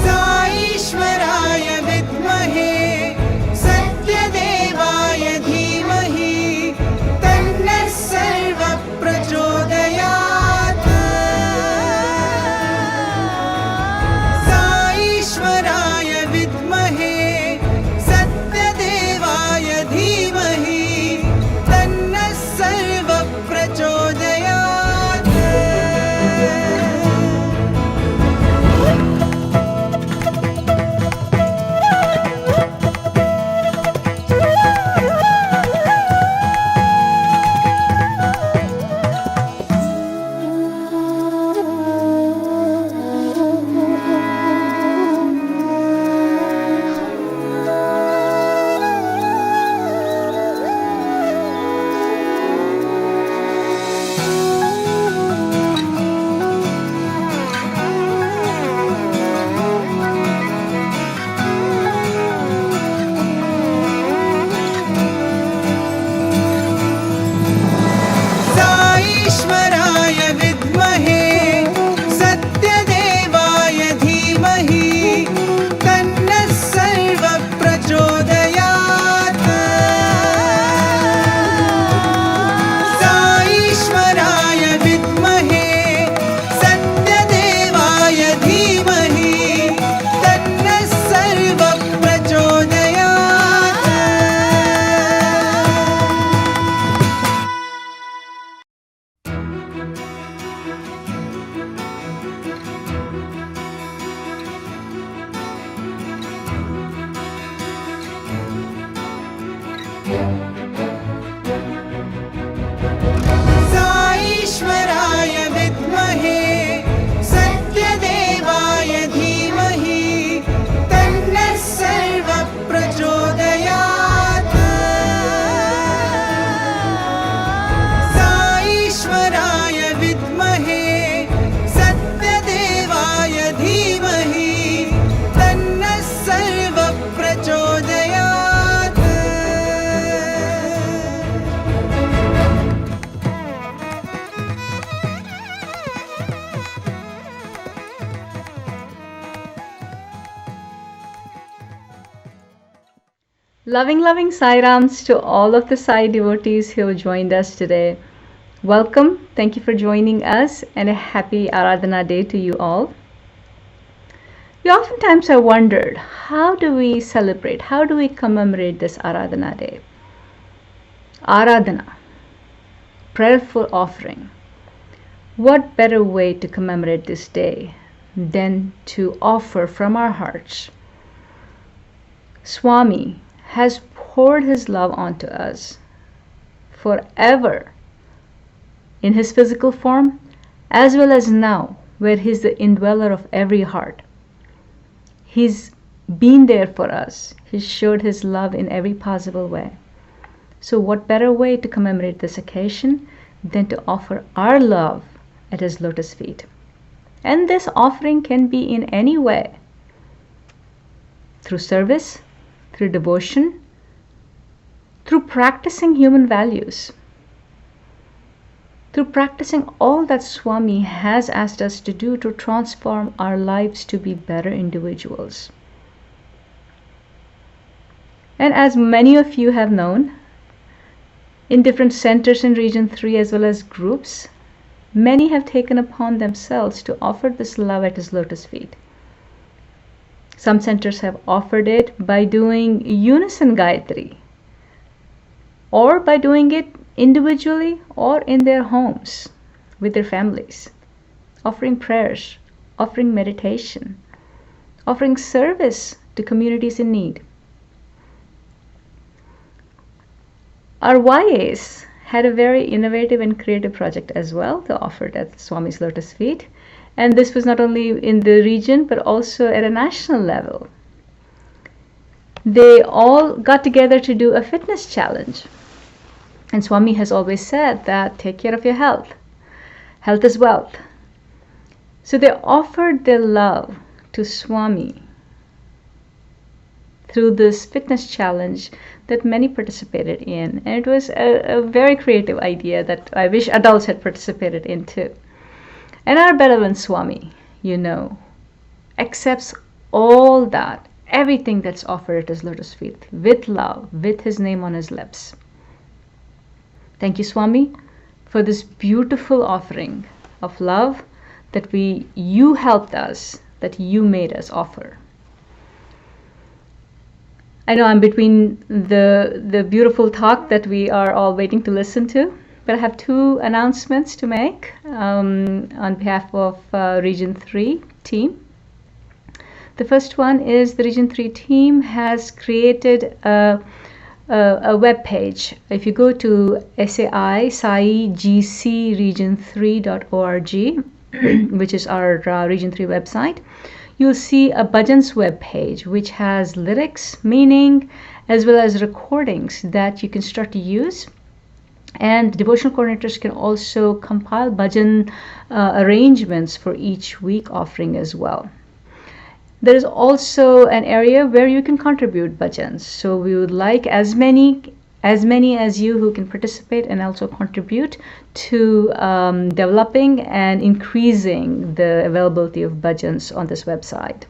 साईश्वराय विद्महे सत्यदेवाय धीमहि तन्नः सर्वः प्रचोदयात्। साईश्वराय विद्महे सत्यदेवाय धीमहि तन्नः सर्वः प्रचोदयात्। साईश्वराय विद्महे सत्यदेवाय धीमहि तन्नः सर्वः प्रचोदयात्। साईश्वराय विद्महे सत्यदेवाय धीमहि तन्नः सर्वः प्रचोदयात्। साईश्वराय विद्महे सत्यदेवाय धीमहि तन्नः सर्वः प्रचोदयात्। साईश्वराय विद्महे सत्यदेवाय धीमहि तन्नः सर्वः प्रचोदयात्। Loving Sai Rams to all of the Sai devotees who have joined us today. Welcome, thank you for joining us, and a happy Aradhana day to you all. We oftentimes have wondered, how do we celebrate, how do we commemorate this Aradhana day? Aradhana, prayerful offering. What better way to commemorate this day than to offer from our hearts? Swami has poured his love onto us forever in his physical form as well as now, where he's the indweller of every heart. He's been there for us. He showed his love in every possible way. So what better way to commemorate this occasion than to offer our love at his lotus feet? And this offering can be in any way, through service, through devotion, through practicing human values, through practicing all that Swami has asked us to do to transform our lives to be better individuals. And as many of you have known, in different centers in Region 3 as well as groups, many have taken upon themselves to offer this love at his lotus feet. Some centers have offered it by doing unison Gayatri, or by doing it individually or in their homes with their families, offering prayers, offering meditation, offering service to communities in need. Our YAs had a very innovative and creative project as well. They offered at Swami's lotus feet. And this was not only in the region, but also at a national level. They all got together to do a fitness challenge. And Swami has always said that take care of your health. Health is wealth. So they offered their love to Swami through this fitness challenge that many participated in. And it was a very creative idea that I wish adults had participated in too. And our benevolent Swami, accepts all that, everything that's offered at his lotus feet, with love, with his name on his lips. Thank you, Swami, for this beautiful offering of love that you helped us, that you made us offer. I know I'm between the beautiful talk that we are all waiting to listen to, but I have two announcements to make on behalf of Region 3 team. The first one is the Region 3 team has created a web page. If you go to saigcregion3.org, which is our Region 3 website, you'll see a Bhajans web page which has lyrics, meaning, as well as recordings that you can start to use. And devotional coordinators can also compile bhajan arrangements for each week offering as well. There is also an area where you can contribute bhajans. So we would like as many as you who can participate and also contribute to developing and increasing the availability of bhajans on this website.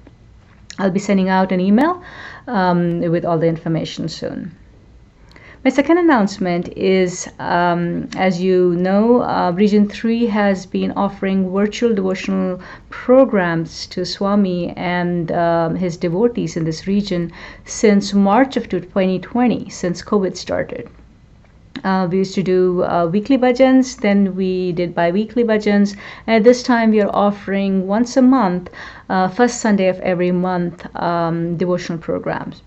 I'll be sending out an email with all the information soon. My second announcement is, as you know, Region 3 has been offering virtual devotional programs to Swami and his devotees in this region since March of 2020, since COVID started. We used to do weekly bhajans, then we did bi-weekly bhajans, and this time we are offering once a month, first Sunday of every month, devotional programs.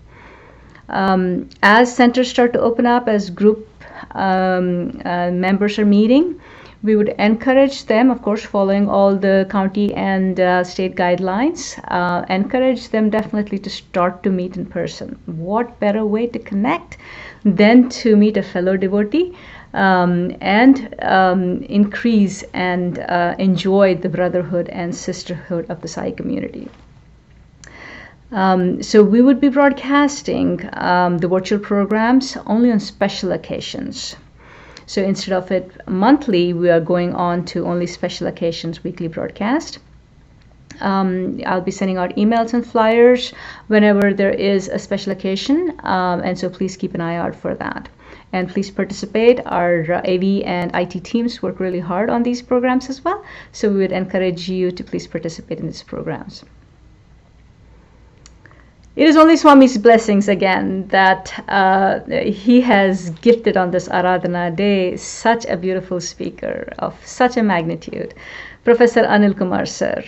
As centers start to open up, as group members are meeting, we would encourage them, of course, following all the county and state guidelines, encourage them definitely to start to meet in person. What better way to connect than to meet a fellow devotee and increase and enjoy the brotherhood and sisterhood of the Sai community. So we would be broadcasting the virtual programs only on special occasions. So instead of it monthly, we are going on to only special occasions weekly broadcast. I'll be sending out emails and flyers whenever there is a special occasion, and so please keep an eye out for that. And please participate. Our AV and IT teams work really hard on these programs as well, so we would encourage you to please participate in these programs. It is only Swami's blessings again that he has gifted on this Aradhana day such a beautiful speaker of such a magnitude, Professor Anil Kumar sir.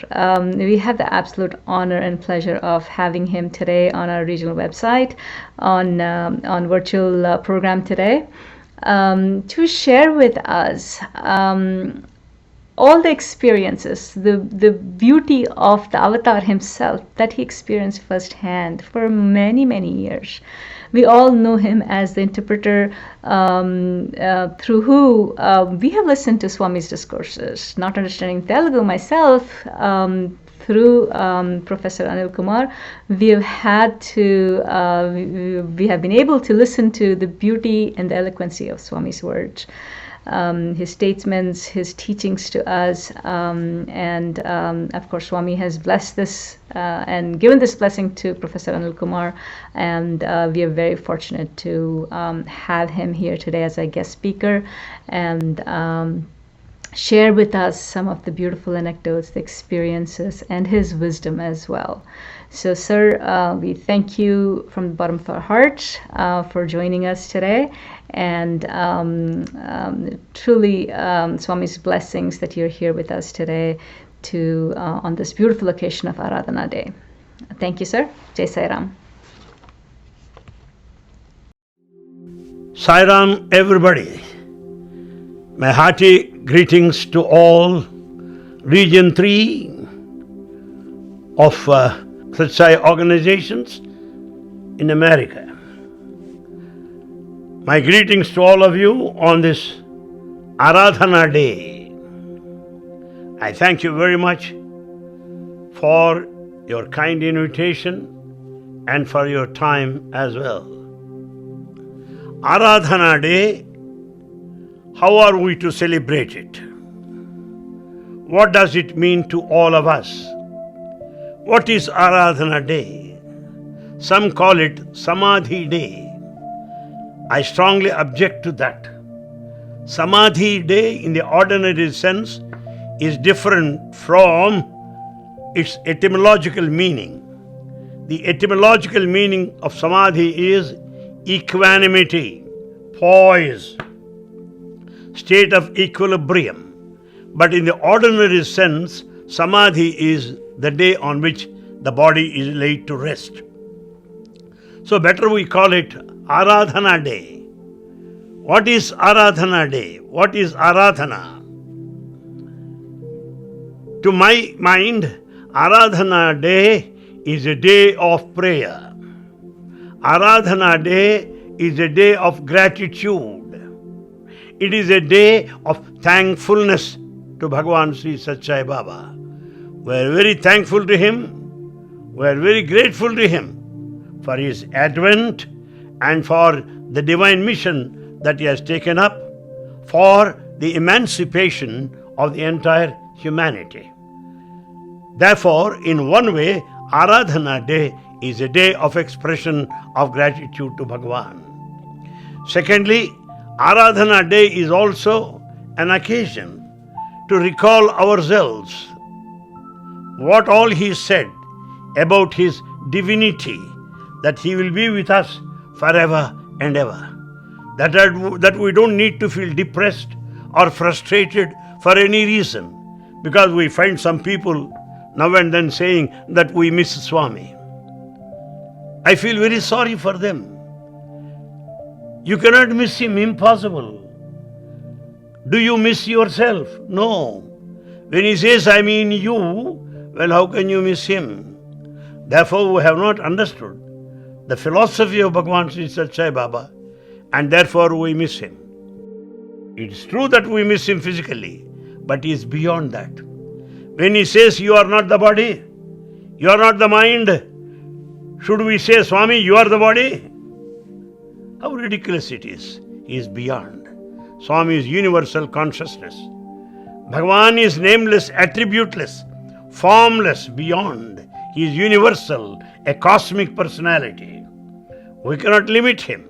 We have the absolute honor and pleasure of having him today on our regional website on virtual program today to share with us all the experiences, the beauty of the avatar himself that he experienced firsthand for many, many years. We all know him as the interpreter through who we have listened to Swami's discourses. Not understanding Telugu myself, through Professor Anil Kumar, we have been able to listen to the beauty and the eloquency of Swami's words. His statements, his teachings to us, and of course Swami has blessed this and given this blessing to Professor Anil Kumar, and we are very fortunate to have him here today as a guest speaker and share with us some of the beautiful anecdotes, the experiences, and his wisdom as well. So sir, we thank you from the bottom of our hearts for joining us today, and truly Swami's blessings that you're here with us today to on this beautiful occasion of Aradhana Day. Thank you, sir. Jai Sai Ram. Sai Ram, everybody. My hearty greetings to all Region 3 of Sathya organizations in America. My greetings to all of you on this Aradhana Day. I thank you very much for your kind invitation and for your time as well. Aradhana Day, how are we to celebrate it? what does it mean to all of us? What is Aradhana Day? Some call it Samadhi Day. I strongly object to that. Samadhi Day in the ordinary sense is different from its etymological meaning. The etymological meaning of Samadhi is equanimity, poise, state of equilibrium. But in the ordinary sense, Samadhi is the day on which the body is laid to rest. So better we call it Aradhana Day. What is Aradhana Day? What is Aradhana? To my mind, Aradhana Day is a day of prayer. Aradhana Day is a day of gratitude. It is a day of thankfulness to Bhagavan Sri Sathya Baba. We are very thankful to him. We are very grateful to him for his advent and for the divine mission that he has taken up for the emancipation of the entire humanity. Therefore, in one way, Aradhana Day is a day of expression of gratitude to Bhagavan. Secondly, Aradhana Day is also an occasion to recall ourselves what all he said about his divinity, that he will be with us forever and ever. That we don't need to feel depressed or frustrated for any reason, because we find some people now and then saying that we miss Swami. I feel very sorry for them. You cannot miss him, impossible. Do you miss yourself? No. When he says, I mean you, well, how can you miss him? Therefore, we have not understood the philosophy of Bhagavan Sri Sathya Baba, and therefore we miss him. It is true that we miss him physically, but he is beyond that. When he says, you are not the body, you are not the mind, should we say, Swami, you are the body? How ridiculous it is. He is beyond. Swami is universal consciousness. Bhagavan is nameless, attributeless, formless, beyond. He is universal, a cosmic personality. We cannot limit him.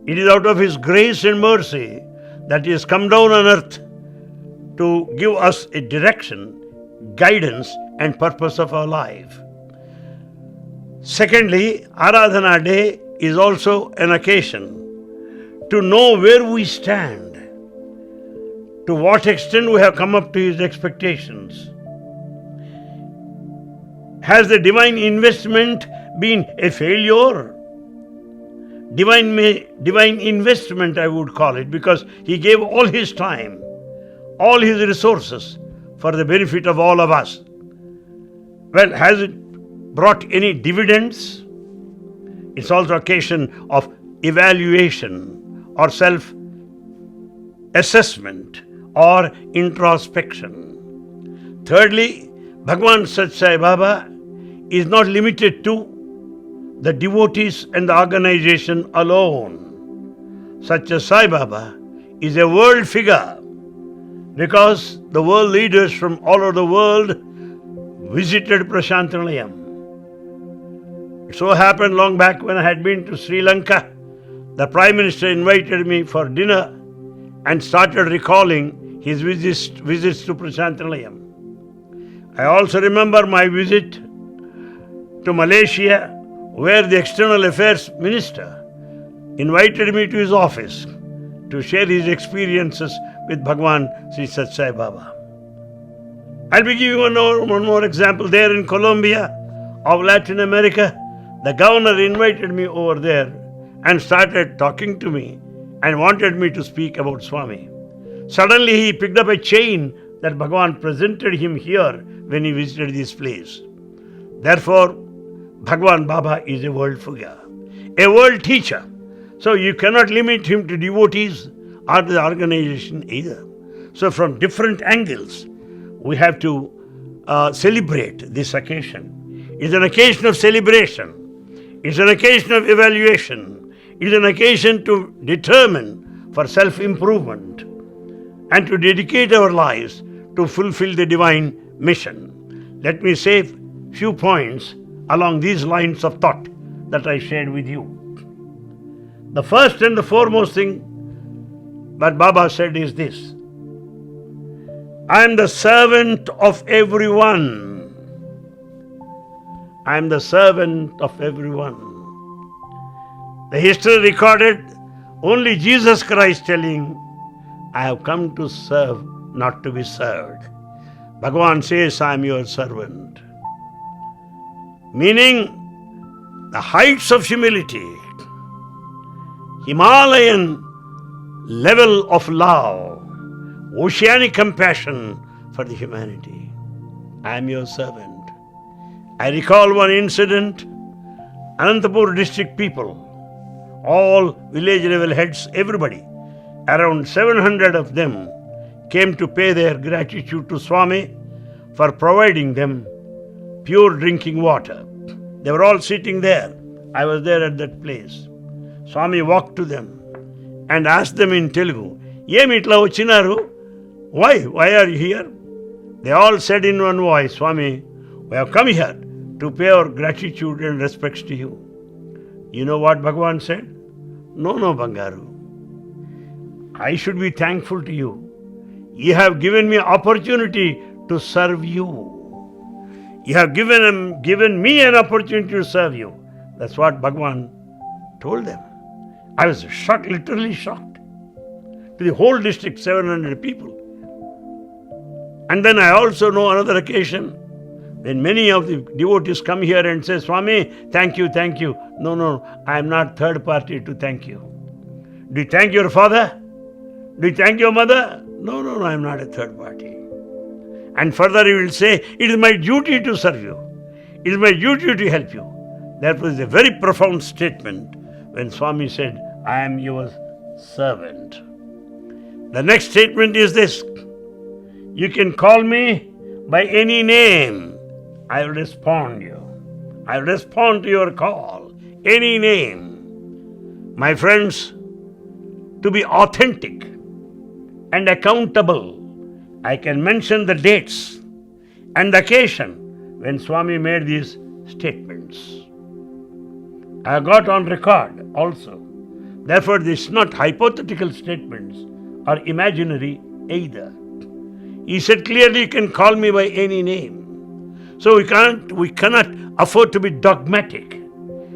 It is out of his grace and mercy that he has come down on earth to give us a direction, guidance, and purpose of our life. Secondly, Aradhana Day is also an occasion to know where we stand, to what extent we have come up to his expectations. Has the divine investment been a failure? Divine investment, I would call it, because he gave all his time, all his resources for the benefit of all of us. Well, has it brought any dividends? It's also occasion of evaluation or self-assessment or introspection. Thirdly, Bhagavan Sathya Baba is not limited to the devotees and the organization alone. Satya Sai Baba is a world figure because the world leaders from all over the world visited Prashantanalayam. It so happened long back when I had been to Sri Lanka, the Prime Minister invited me for dinner and started recalling his visits to Prashantanalayam. I also remember my visit to Malaysia, where the External Affairs Minister invited me to his office to share his experiences with Bhagavan Sri Sathya Baba. I'll be giving one more example. There in Colombia of Latin America, the governor invited me over there and started talking to me and wanted me to speak about Swami. Suddenly he picked up a chain that Bhagavan presented him here when he visited this place. Therefore, Bhagavan Baba is a world figure, a world teacher. So you cannot limit him to devotees or the organization either. So from different angles, we have to celebrate this occasion. It's an occasion of celebration. It's an occasion of evaluation. It's an occasion to determine for self-improvement and to dedicate our lives to fulfill the divine mission. Let me say few points along these lines of thought that I shared with you. The first and the foremost thing that Baba said is this: I am the servant of everyone. I am the servant of everyone. The history recorded only Jesus Christ telling, I have come to serve, not to be served. Bhagavan says, I am your servant. Meaning, the heights of humility, Himalayan level of love, oceanic compassion for the humanity. I am your servant. I recall one incident, Anantapur district people, all village level heads, everybody, around 700 of them came to pay their gratitude to Swami for providing them pure drinking water. They were all sitting there. I was there at that place. Swami walked to them and asked them in Telugu, Yemi itla vachinaru? Why are you here? They all said in one voice, Swami, we have come here to pay our gratitude and respects to you. You know what Bhagavan said? No, Bangaru. I should be thankful to you. You have given me opportunity to serve you. You have given me an opportunity to serve you. That's what Bhagavan told them. I was shocked, literally shocked. To the whole district, 700 people. And then I also know another occasion when many of the devotees come here and say, Swami, thank you. No, I am not third party to thank you. Do you thank your father? Do you thank your mother? No, I am not a third party. And further he will say, it is my duty to serve you. It is my duty to help you. That was a very profound statement when Swami said, I am your servant. The next statement is this: you can call me by any name. I will respond you. I will respond to your call. Any name. My friends, to be authentic and accountable, I can mention the dates and the occasion when Swami made these statements. I got on record also. Therefore, this is not hypothetical statements or imaginary either. He said clearly, you can call me by any name. So we cannot afford to be dogmatic,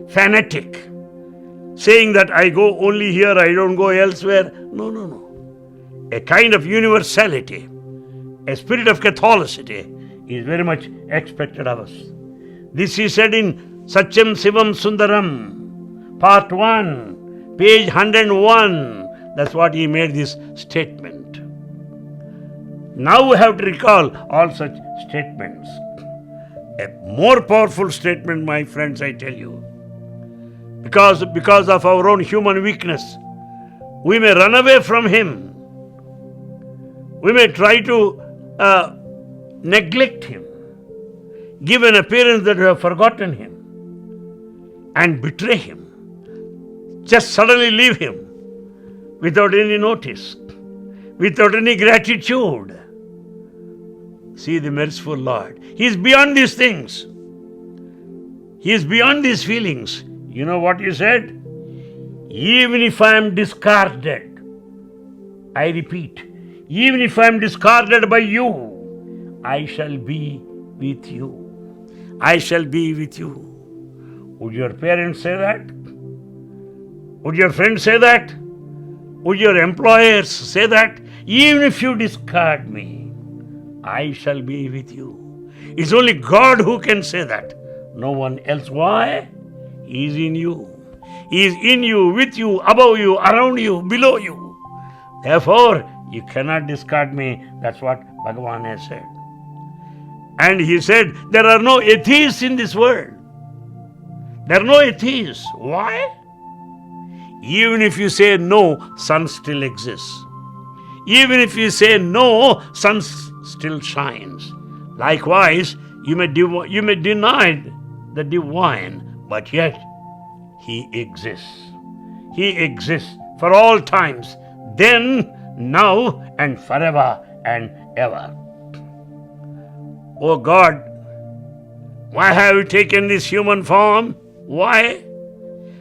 fanatic, saying that I go only here, I don't go elsewhere. No. A kind of universality, a spirit of Catholicity is very much expected of us. This he said in Satyam Sivam Sundaram, part 1, page 101. That's what he made this statement. Now we have to recall all such statements. A more powerful statement, my friends, I tell you. Because of our own human weakness, we may run away from him. We may try to neglect him, give an appearance that we have forgotten him, and betray him. Just suddenly leave him without any notice, without any gratitude. See the merciful Lord. He is beyond these things. He is beyond these feelings. You know what he said? Even if I am discarded, I repeat, even if I am discarded by you, I shall be with you. I shall be with you. Would your parents say that? Would your friends say that? Would your employers say that? Even if you discard me, I shall be with you. It's only God who can say that. No one else. Why? He is in you. He is in you, with you, above you, around you, below you. Therefore, you cannot discard me. That's what Bhagavan has said. And he said, there are no atheists in this world. There are no atheists. Why? Even if you say no, sun still exists. Even if you say no, sun still shines. Likewise, you may deny the divine, but yet he exists. He exists for all times, then, now, and forever and ever. Oh God, why have you taken this human form? Why?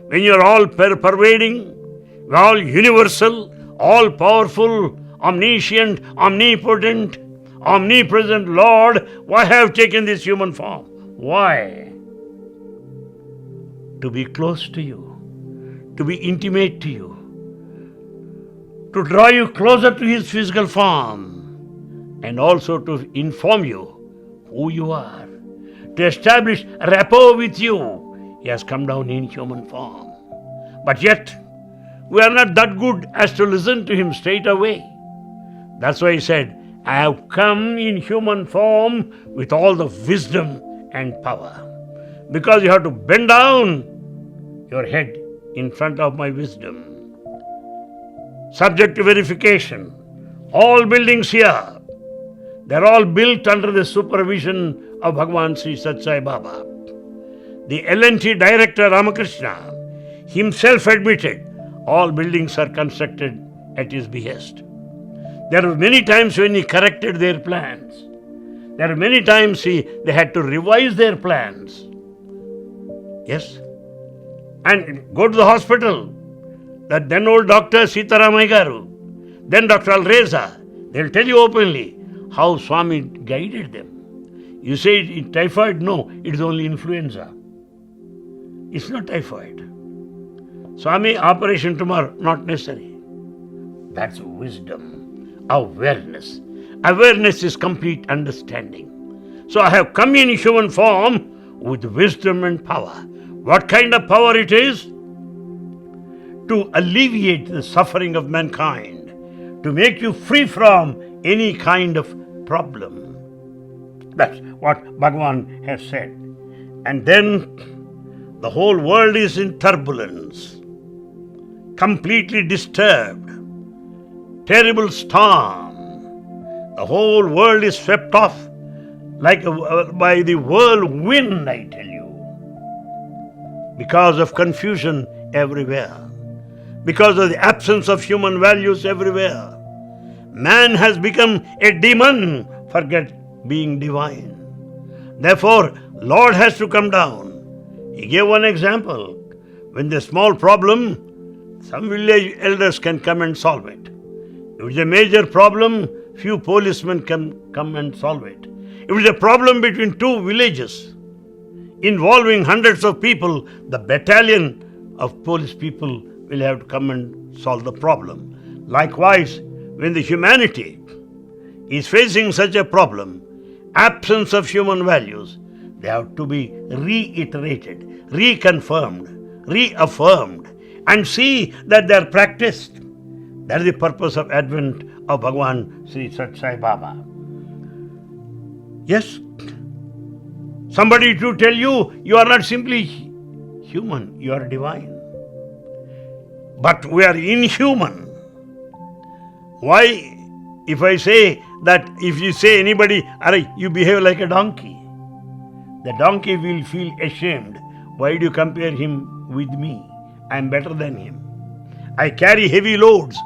When you are all pervading, all universal, all powerful, omniscient, omnipotent, omnipresent Lord, why have you taken this human form? Why? To be close to you, to be intimate to you, to draw you closer to His physical form, and also to inform you who you are, to establish rapport with you. He has come down in human form. But yet, we are not that good as to listen to Him straight away. That's why He said, I have come in human form with all the wisdom and power. Because you have to bend down your head in front of my wisdom. Subject to verification. All buildings here, they're all built under the supervision of Bhagavan Sri Sathya Baba. The L&T director Ramakrishna himself admitted all buildings are constructed at his behest. There were many times when he corrected their plans. There are many times they had to revise their plans. Yes. And go to the hospital. That then old doctor Sitaramai Garu, then Dr. Alreza, they'll tell you openly how Swami guided them. You say it's typhoid? No, it is only influenza. It's not typhoid. Swami, operation tomorrow, not necessary. That's wisdom, awareness. Awareness is complete understanding. So I have come in human form with wisdom and power. What kind of power it is? To alleviate the suffering of mankind, to make you free from any kind of problem. That's what Bhagavan has said. And then the whole world is in turbulence, completely disturbed, terrible storm. The whole world is swept off like by the whirlwind, I tell you, because of confusion everywhere. Because of the absence of human values everywhere. Man has become a demon, forget being divine. Therefore, Lord has to come down. He gave one example. When there's a small problem, some village elders can come and solve it. If it's a major problem, few policemen can come and solve it. If it's a problem between two villages involving hundreds of people, the battalion of police people will have to come and solve the problem. Likewise, when the humanity is facing such a problem, absence of human values, they have to be reiterated, reconfirmed, reaffirmed, and see that they are practiced. That is the purpose of advent of Bhagavan Sri Sathya Baba. Yes, somebody to tell you, you are not simply human, you are divine. But we are inhuman. Why? If I say that, if you say anybody, you behave like a donkey, the donkey will feel ashamed. Why do you compare him with me? I am better than him. I carry heavy loads.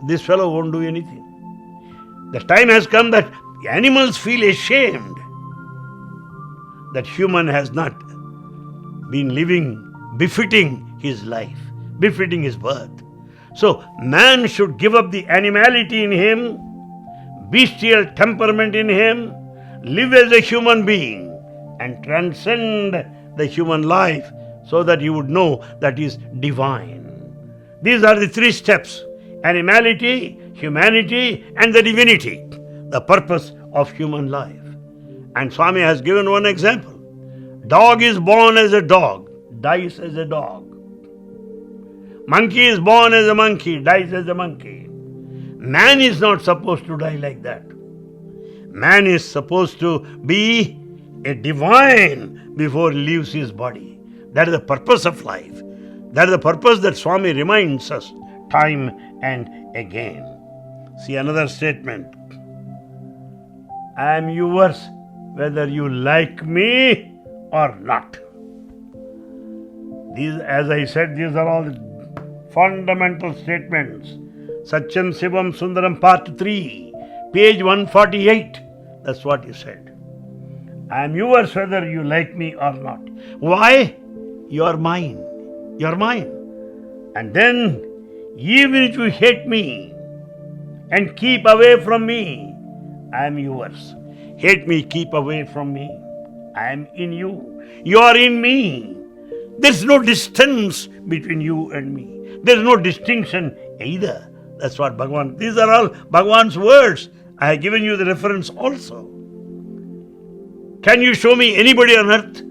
This fellow won't do anything. The time has come that animals feel ashamed that human has not been living befitting his life, befitting his birth. So man should give up the animality in him, bestial temperament in him, live as a human being and transcend the human life so that he would know that he is divine. These are the three steps: animality, humanity and the divinity, the purpose of human life. And Swami has given one example. Dog is born as a dog, dies as a dog. Monkey is born as a monkey, dies as a monkey. Man is not supposed to die like that. Man is supposed to be a divine before he leaves his body. That is the purpose of life. That is the purpose that Swami reminds us time and again. See another statement. I am yours whether you like me or not. These, as I said, these are all fundamental statements. Satyam Sivam Sundaram Part 3, page 148. That's what he said. I am yours whether you like me or not. Why? You are mine. You are mine. And then, even if you hate me and keep away from me, I am yours. Hate me, keep away from me. I am in you. You are in me. There is no distance between you and me. There is no distinction either. That's what Bhagavan. These are all Bhagavan's words. I have given you the reference also. Can you show me anybody on earth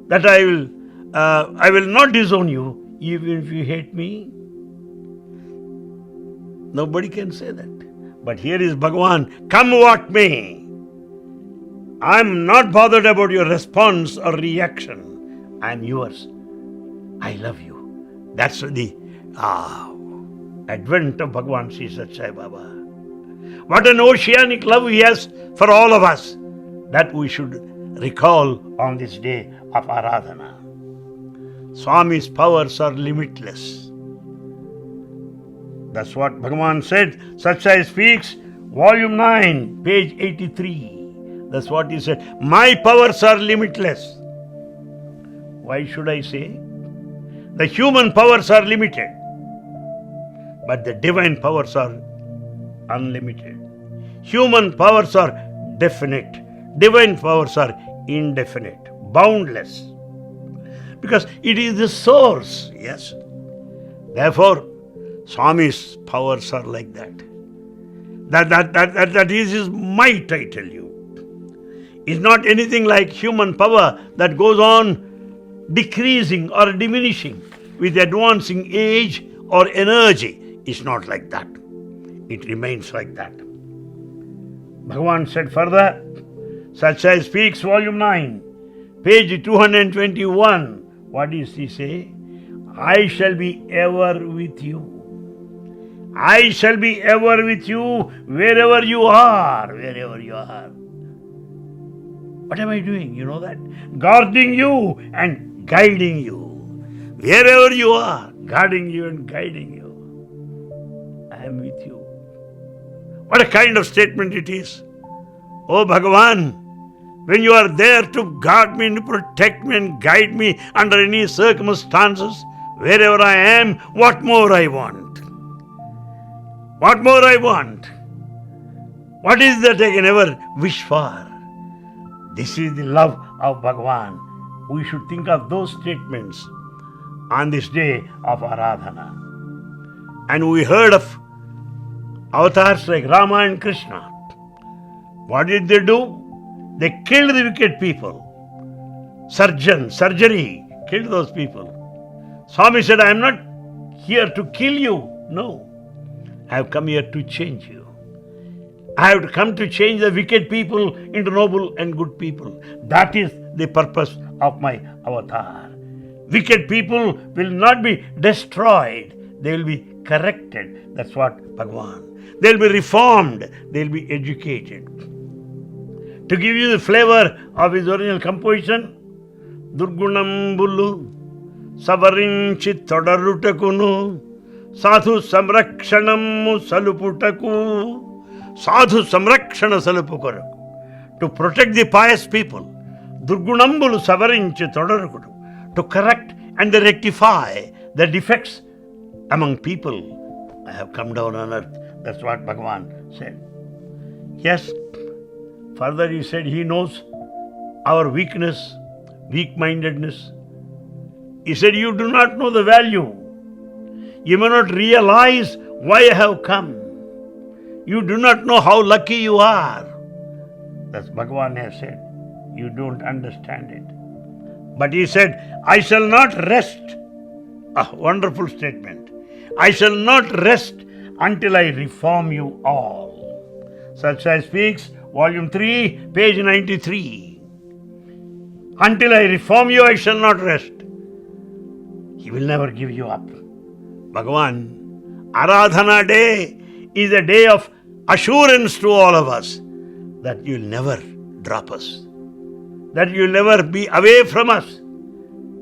that I will not disown you even if you hate me? Nobody can say that. But here is Bhagavan, come what may. I'm not bothered about your response or reaction. I'm yours. I love you. That's the advent of Bhagavan Sri Sathya Baba. What an oceanic love he has for all of us. That we should recall on this day of Aradhana. Swami's powers are limitless. That's what Bhagavan said. Sathya speaks, volume 9, page 83. That's what he said. My powers are limitless. Why should I say? The human powers are limited, but the divine powers are unlimited. Human powers are definite. Divine powers are indefinite, boundless. Because it is the source, yes. Therefore, Swami's powers are like that. That is his might, I tell you. It's not anything like human power that goes on decreasing or diminishing with advancing age or energy. It's not like that. It remains like that. Bhagavan said further, Sathya speaks, volume 9, page 221. What does he say? I shall be ever with you. I shall be ever with you wherever you are. Wherever you are. What am I doing? You know that? Guarding you and guiding you. Wherever you are, guarding you and guiding you. I am with you. What a kind of statement it is. Oh Bhagavan, when you are there to guard me, to protect me and guide me under any circumstances, wherever I am, what more I want? What more I want? What is that I can ever wish for? This is the love of Bhagavan. We should think of those statements on this day of Aradhana. And we heard of avatars like Rama and Krishna. What did they do? They killed the wicked people. Surgery, killed those people. Swami said, I am not here to kill you. No. I have come here to change you. I have come to change the wicked people into noble and good people. That is the purpose of my avatar. Wicked people will not be destroyed. They will be corrected. That's what Bhagavan. They will be reformed. They will be educated. To give you the flavor of his original composition, Durgunambulu, Savarinchi Todarutakunu, Sadhu Samrakshanamu Saluputaku, Sadhu Samrakshana Salupukaraku. To protect the pious people, Durgunambulu Savarinchi Todarukudu, to correct and rectify the defects among people. I have come down on earth. That's what Bhagavan said. Yes. Further he said he knows our weakness, weak-mindedness. He said, you do not know the value. You may not realize why I have come. You do not know how lucky you are. That's Bhagavan has said. You don't understand it. But he said, I shall not rest. A wonderful statement. I shall not rest until I reform you all. Sathya speaks, volume 3, page 93. Until I reform you, I shall not rest. He will never give you up. Bhagavan, Aradhana day is a day of assurance to all of us that you will never drop us, that you will never be away from us,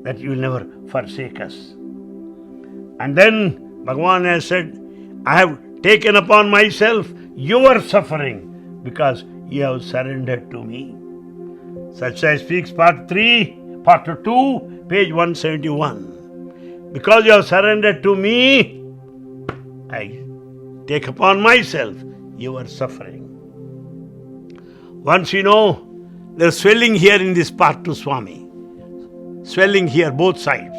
that you will never forsake us. And then Bhagavan has said, I have taken upon myself your suffering because you have surrendered to me. Sathya Speaks, Part 3, Part 2, page 171. Because you have surrendered to me, I take upon myself your suffering. Once you know, there's swelling here in this part to Swami. Swelling here, both sides.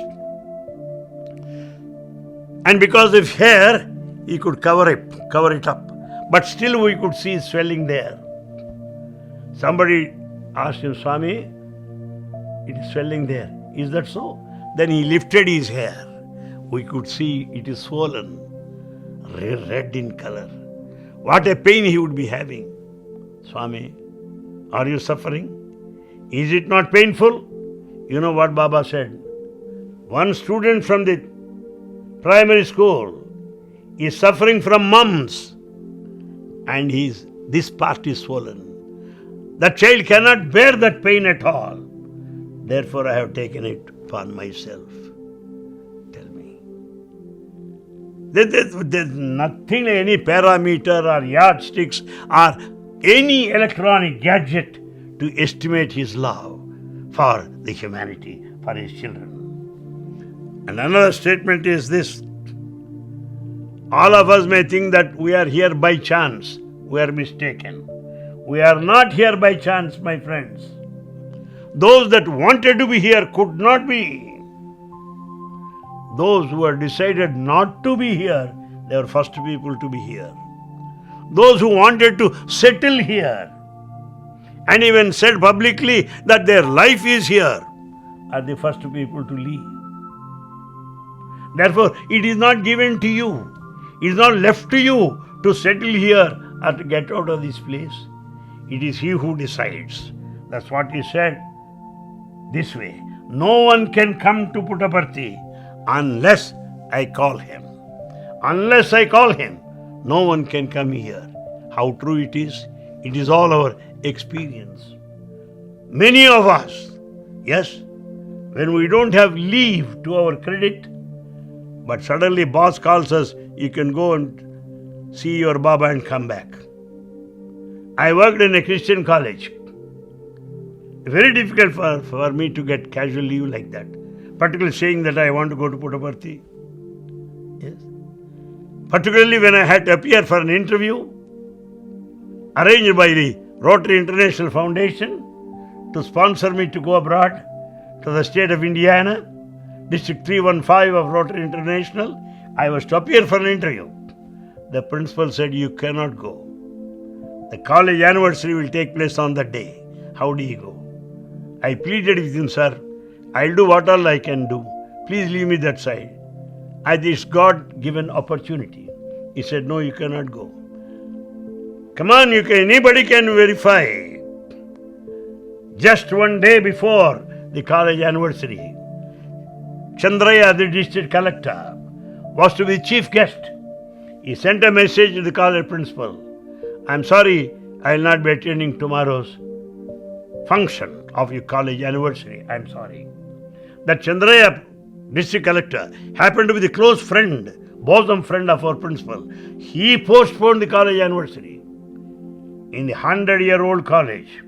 And because of hair, he could cover it up. But still we could see swelling there. Somebody asked him, Swami, it is swelling there. Is that so? Then he lifted his hair. We could see it is swollen, red in color. What a pain he would be having. Swami, are you suffering? Is it not painful? You know what Baba said? One student from the primary school is suffering from mumps and this part is swollen. The child cannot bear that pain at all. Therefore I have taken it upon myself. Tell me. There's nothing like any parameter or yardsticks or any electronic gadget to estimate his love for the humanity, for his children. And another statement is this. All of us may think that we are here by chance. We are mistaken. We are not here by chance, my friends. Those that wanted to be here could not be. Those who had decided not to be here, they were first people to be here. Those who wanted to settle here and even said publicly that their life is here are the first people to leave. Therefore, it is not given to you. It is not left to you to settle here or to get out of this place. It is he who decides. That's what he said this way. No one can come to Puttaparthi unless I call him. Unless I call him, no one can come here. How true it is all our experience. Many of us, yes, when we don't have leave to our credit, but suddenly boss calls us, you can go and see your Baba and come back. I worked in a Christian college. Very difficult for me to get casual leave like that. Particularly saying that I want to go to Puttaparthi. Yes. Particularly when I had to appear for an interview arranged by the Rotary International Foundation to sponsor me to go abroad to the state of Indiana, District 315 of Rotary International. I was to appear for an interview. The principal said, you cannot go. The college anniversary will take place on that day. How do you go? I pleaded with him, sir, I'll do what all I can do. Please leave me that side. It's God-given opportunity. He said, no, you cannot go. Come on, anybody can verify. Just one day before the college anniversary, Chandraya, the district collector, was to be the chief guest. He sent a message to the college principal. I'm sorry, I will not be attending tomorrow's function of your college anniversary. I'm sorry. That Chandraya, district collector, happened to be the close friend, bosom friend of our principal. He postponed the college anniversary. In the 100-year-old college,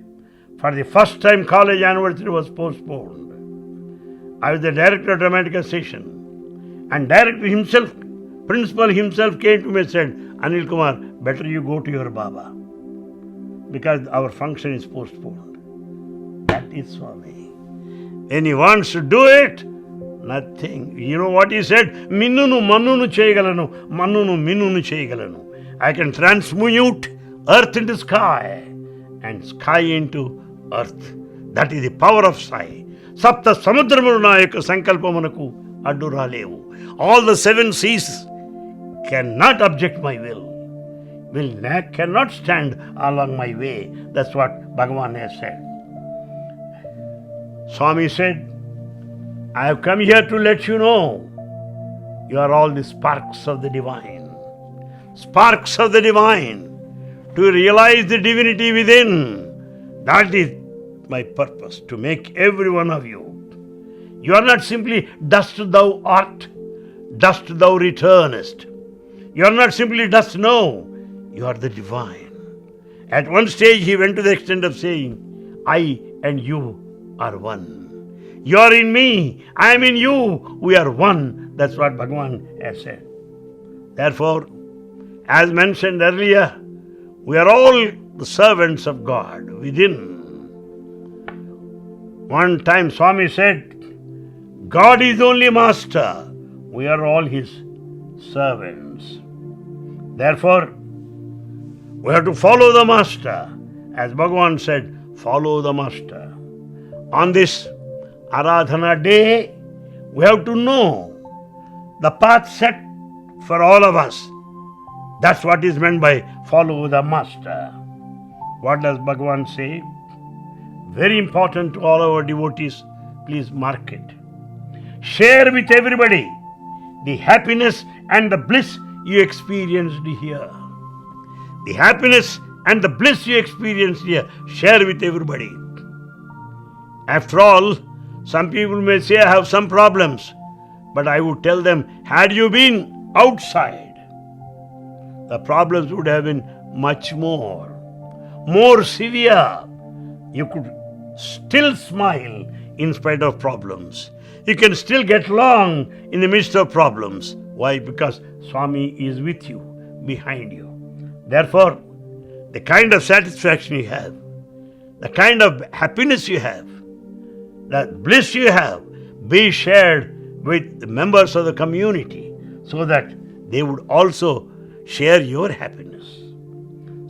for the first time college anniversary was postponed. I was the director of dramatic association, and director himself, principal himself came to me and said, Anil Kumar, better you go to your Baba because our function is postponed. That is Swami. When he wants to do it, nothing. You know what he said? Minnunu mannunu cheyagalanu, mannunu minnunu cheyagalanu. I can transmute earth into sky and sky into earth. That is the power of Sai. Sapta samudramu na yokka sankalpamanuku addu ralevu. All the 7 seas cannot object my will. Cannot stand along my way. That's what Bhagavan has said. Swami said, I have come here to let you know you are all the sparks of the divine. Sparks of the divine. To realize the divinity within. That is my purpose, to make every one of you. You are not simply dust thou art, dust thou returnest. You are not simply dust, no. You are the divine. At one stage he went to the extent of saying, I and you are one. You are in me, I am in you, we are one. That's what Bhagavan has said. Therefore, as mentioned earlier, we are all the servants of God within. One time Swami said, God is only master, we are all his servants. Therefore, we have to follow the master. As Bhagavan said, follow the master. On this Aradhana day, we have to know the path set for all of us. That's what is meant by follow the master. What does Bhagavan say? Very important to all our devotees, please mark it. Share with everybody the happiness and the bliss you experienced here. The happiness and the bliss you experienced here, share with everybody. After all, some people may say, I have some problems, but I would tell them, had you been outside, the problems would have been much more severe. You could still smile in spite of problems. You can still get along in the midst of problems. Why? Because Swami is with you, behind you. Therefore, the kind of satisfaction you have, the kind of happiness you have, that bliss you have, be shared with the members of the community so that they would also share your happiness.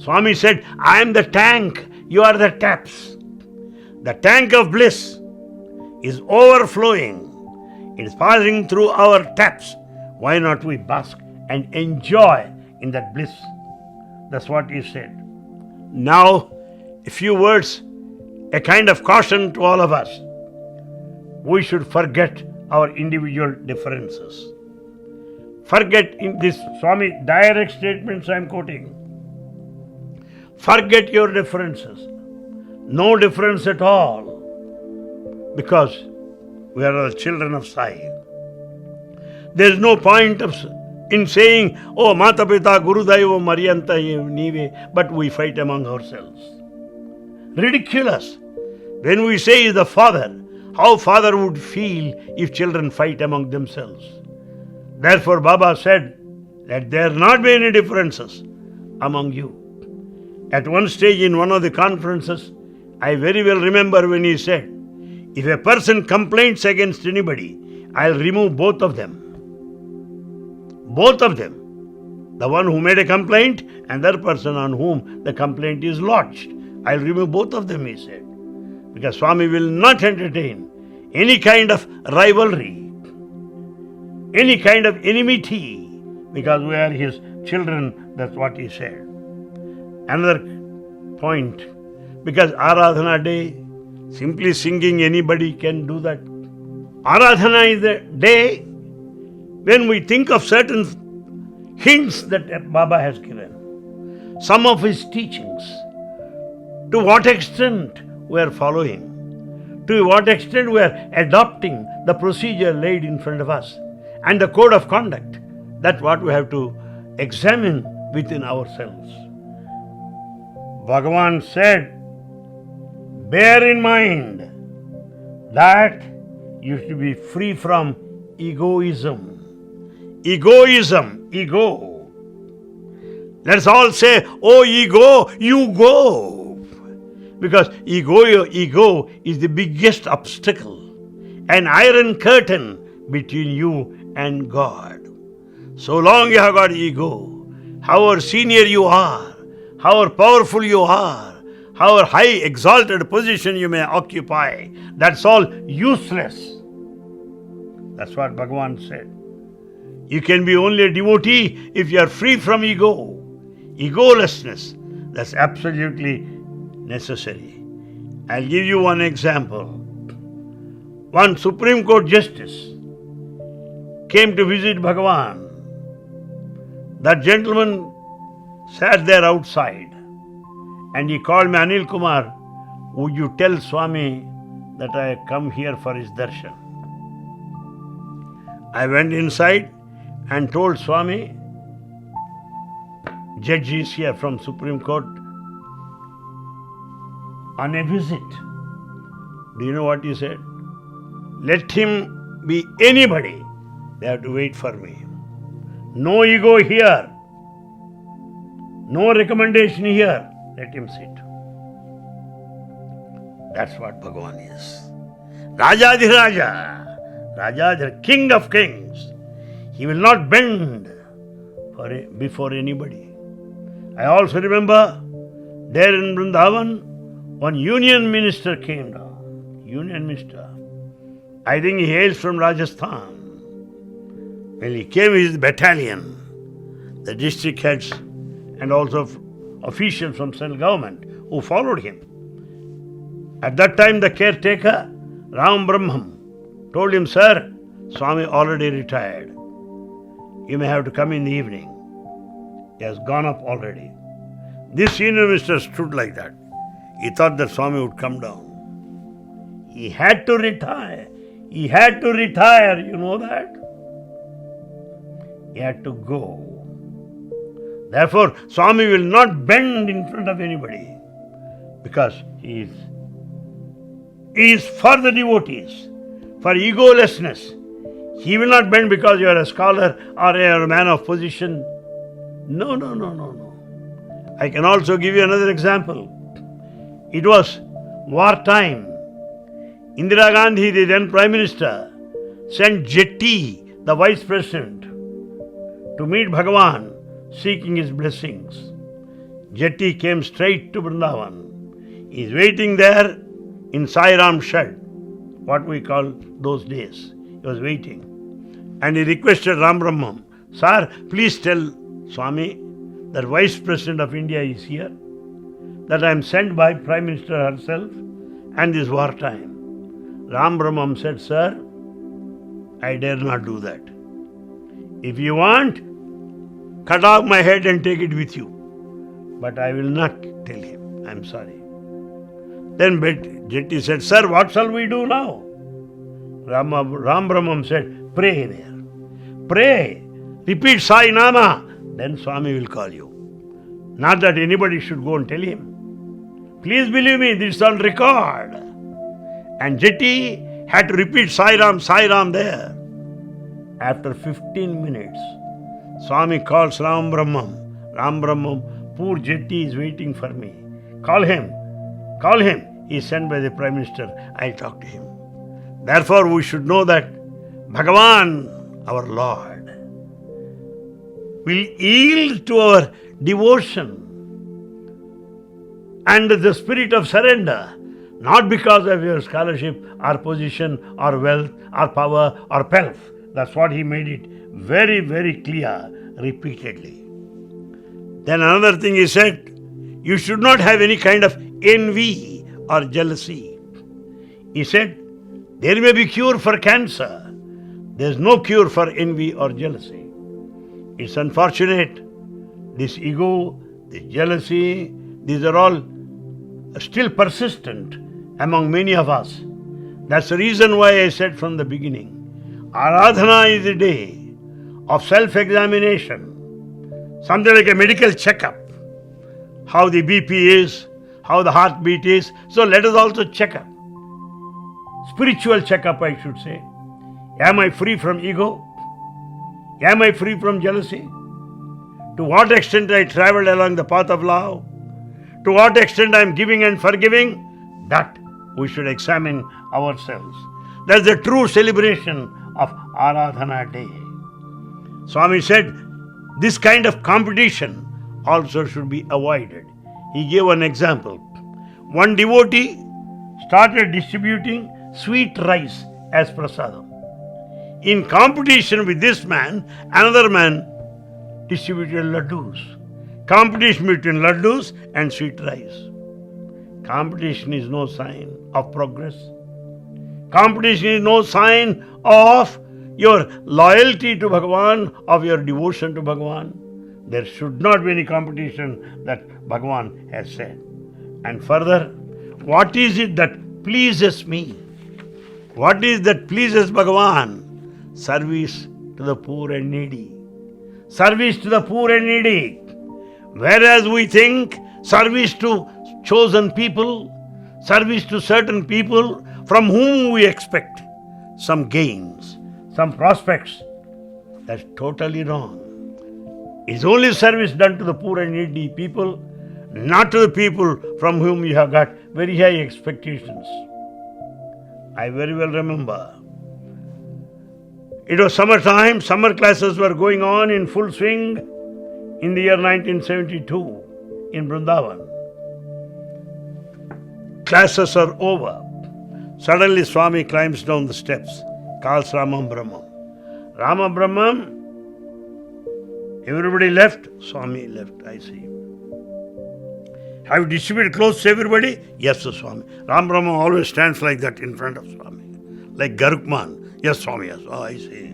Swami said, I am the tank, you are the taps. The tank of bliss is overflowing. It is passing through our taps. Why not we bask and enjoy in that bliss? That's what he said. Now, a few words, a kind of caution to all of us. We should forget our individual differences. Forget in this Swami direct statements I am quoting. Forget your differences. No difference at all. Because we are the children of Sai. There is no point in saying, oh, Mata Pita, Guru Daiva, Maryanta, Nive, but we fight among ourselves. Ridiculous. When we say is the father, how father would feel if children fight among themselves. Therefore, Baba said, let there not be any differences among you. At one stage in one of the conferences, I very well remember when he said, if a person complains against anybody, I'll remove both of them. Both of them. The one who made a complaint and that person on whom the complaint is lodged. I'll remove both of them, he said. Because Swami will not entertain any kind of rivalry, any kind of enmity, because we are his children, that's what he said. Another point, because Aradhana day, simply singing anybody can do that. Aradhana is the day when we think of certain hints that Baba has given. Some of his teachings. To what extent we are following. To what extent we are adopting the procedure laid in front of us. And the code of conduct. That's what we have to examine within ourselves. Bhagavan said, bear in mind that you should be free from egoism. Ego. Let's all say, oh ego, you go. Because ego is the biggest obstacle, an iron curtain between you and God. So long you have got ego, however senior you are, however powerful you are, however high exalted position you may occupy, that's all useless. That's what Bhagavan said. You can be only a devotee if you are free from ego. Egolessness, that's absolutely necessary. I'll give you one example. One Supreme Court Justice came to visit Bhagavan. That gentleman sat there outside and he called me, Anil Kumar, would you tell Swami that I come here for his darshan? I went inside and told Swami, Judge is here from Supreme Court on a visit. Do you know what he said? Let him be anybody. They have to wait for me. No ego here. No recommendation here. Let him sit. That's what Bhagavan is. Rajadhiraja. Raja, king of kings. He will not bend before anybody. I also remember there in Vrindavan, one union minister came down. Union minister. I think he hails from Rajasthan. When he came with his battalion, the district heads and also officials from central government who followed him. At that time, the caretaker, Ram Brahmam, told him, Sir, Swami already retired. You may have to come in the evening. He has gone up already. This senior minister stood like that. He thought that Swami would come down. He had to retire. He had to retire, you know that? He had to go. Therefore, Swami will not bend in front of anybody because he is for the devotees, for egolessness. He will not bend because you are a scholar or you are a man of position. No. I can also give you another example. It was wartime. Indira Gandhi, the then Prime Minister, sent Jetty, the Vice President, to meet Bhagavan, seeking his blessings. Jetty came straight to Vrindavan. He is waiting there in Sai Ram shed, what we call those days. He was waiting. And he requested Ram Brahmam, Sir, please tell Swami that Vice President of India is here, that I am sent by Prime Minister herself, and this wartime. Ram Brahmam said, Sir, I dare not do that. If you want, cut off my head and take it with you. But I will not tell him. I am sorry. Then Jetty said, Sir, what shall we do now? Ram Brahmam said, pray there. Pray. Repeat Sai Nama. Then Swami will call you. Not that anybody should go and tell him. Please believe me, this is on record. And Jetty had to repeat Sai Ram there. After 15 minutes, Swami calls Ram Brahmam. Ram Brahmam, poor Jetty is waiting for me. Call him. He is sent by the Prime Minister. I'll talk to him. Therefore, we should know that Bhagavan, our Lord, will yield to our devotion and the spirit of surrender, not because of your scholarship or position or wealth or power or pelf. That's what he made it very, very clear repeatedly. Then another thing he said, you should not have any kind of envy or jealousy. He said, there may be cure for cancer. There is no cure for envy or jealousy. It's unfortunate. This ego, this jealousy, these are all still persistent among many of us. That's the reason why I said from the beginning, Aradhana is a day of self-examination, something like a medical checkup, how the BP is, how the heartbeat is. So let us also check up. Spiritual checkup, I should say. Am I free from ego? Am I free from jealousy? To what extent I traveled along the path of love? To what extent I am giving and forgiving? That we should examine ourselves. That's the true celebration of Aradhana Day. Swami said, this kind of competition also should be avoided. He gave an example. One devotee started distributing sweet rice as prasadam. In competition with this man, another man distributed laddus. Competition between laddus and sweet rice. Competition is no sign of progress. Competition is no sign of your loyalty to Bhagavan, of your devotion to Bhagavan. There should not be any competition that Bhagavan has said. And further, what is it that pleases me? What is that pleases Bhagavan? Service to the poor and needy. Service to the poor and needy. Whereas we think service to chosen people, service to certain people, from whom we expect some gains, some prospects. That's totally wrong. It's only service done to the poor and needy people, not to the people from whom you have got very high expectations. I very well remember. It was summertime, summer classes were going on in full swing in the year 1972 in Vrindavan. Classes are over. Suddenly Swami climbs down the steps, calls Ramam Brahmam. Rama Brahmam, everybody left, Swami left, I see. Have you distributed clothes to everybody? Yes, Sir Swami. Ram Brahma always stands like that in front of Swami, like Garukman. Yes, Swami, yes. Oh, I see.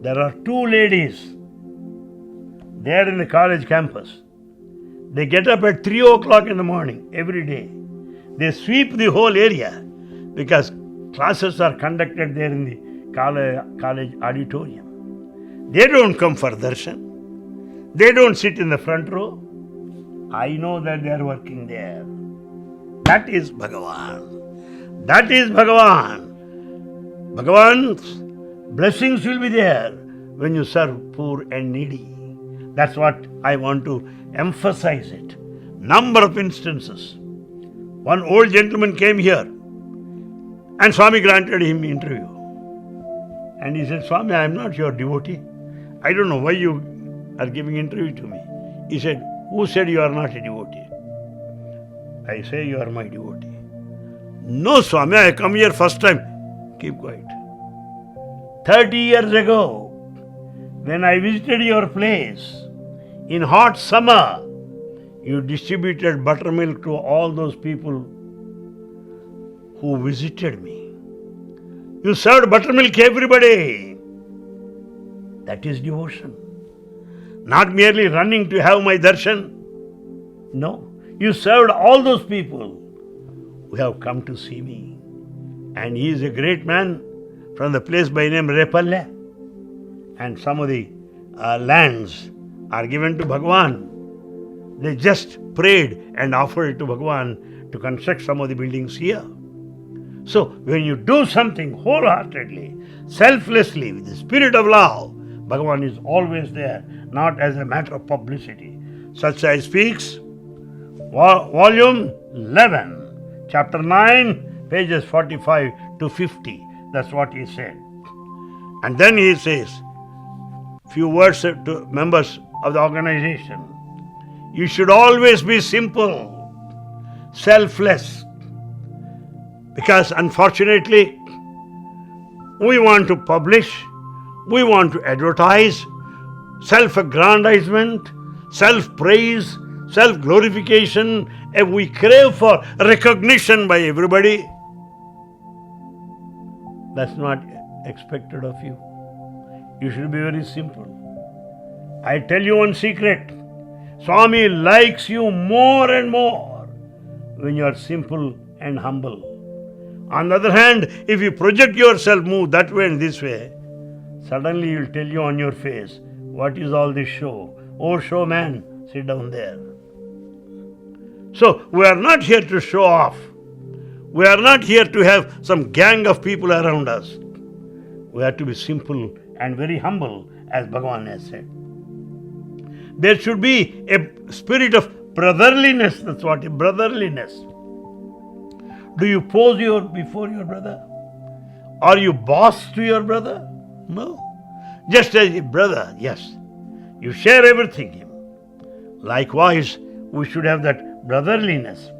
There are two ladies there in the college campus. They get up at 3 o'clock in the morning every day. They sweep the whole area because classes are conducted there in the college auditorium. They don't come for darshan. They don't sit in the front row. I know that they are working there. That is Bhagavan. That is Bhagavan. Bhagavan's blessings will be there when you serve poor and needy. That's what I want to emphasize it. Number of instances. One old gentleman came here and Swami granted him interview. And he said, Swami, I am not your devotee. I don't know why you are giving interview to me. He said, who said you are not a devotee? I say you are my devotee. No, Swami, I come here first time. Keep quiet. 30 years ago, when I visited your place, in hot summer, you distributed buttermilk to all those people who visited me. You served buttermilk everybody. That is devotion. Not merely running to have my darshan. No, you served all those people who have come to see me. And he is a great man from the place by name Repalle. And some of the lands are given to Bhagavan. They just prayed and offered it to Bhagavan to construct some of the buildings here. So when you do something wholeheartedly, selflessly, with the spirit of love, Bhagavan is always there, not as a matter of publicity. Sathya speaks, volume 11, chapter 9, pages 45 to 50. That's what he said. And then he says, few words to members of the organization. You should always be simple, selfless. Because unfortunately, we want to publish, we want to advertise, self-aggrandizement, self-praise, self-glorification, and we crave for recognition by everybody. That's not expected of you. You should be very simple. I tell you one secret. Swami likes you more and more when you are simple and humble. On the other hand, if you project yourself, move that way and this way, suddenly he will tell you on your face, what is all this show? Oh, showman, sit down there. So, we are not here to show off. We are not here to have some gang of people around us. We have to be simple and very humble, as Bhagavan has said. There should be a spirit of brotherliness. That's what is brotherliness. Do you pose before your brother? Are you boss to your brother? No. Just as a brother, yes. You share everything. Likewise, we should have that brotherliness.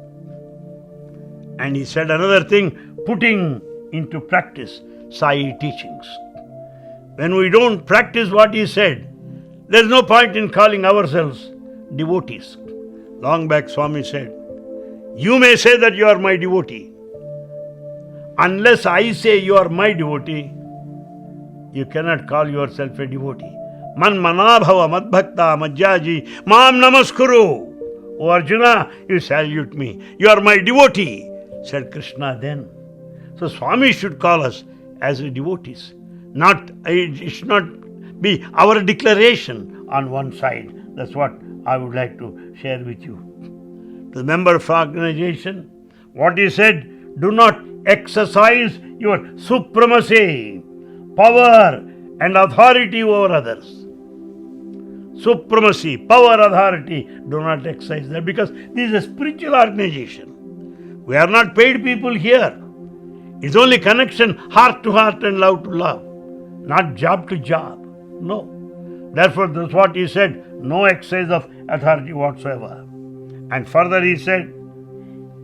And he said another thing, putting into practice Sai teachings. When we don't practice what he said, there's no point in calling ourselves devotees. Long back Swami said, you may say that you are my devotee. Unless I say you are my devotee, you cannot call yourself a devotee. Man manabhava madbhakta majjaji mam namaskuru. O Arjuna, you salute me. You are my devotee, said Krishna then. So Swami should call us as devotees. It should not be our declaration on one side. That's what I would like to share with you. To the member of the organization, what he said, do not exercise your supremacy, power and authority over others. Supremacy, power, authority, do not exercise that, because this is a spiritual organization. We are not paid people here. It's only connection, heart to heart and love to love, not job to job. No. Therefore, that's what he said, no exercise of authority whatsoever. And further he said,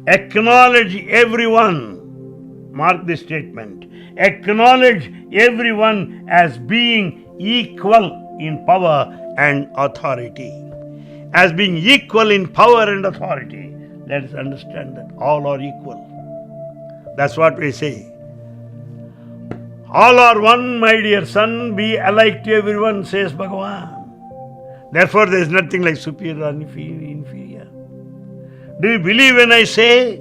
acknowledge everyone, mark this statement, acknowledge everyone as being equal in power and authority. As being equal in power and authority. Let us understand that all are equal. That's what we say. All are one, my dear son, be alike to everyone, says Bhagavan. Therefore, there is nothing like superior or inferior. Do you believe when I say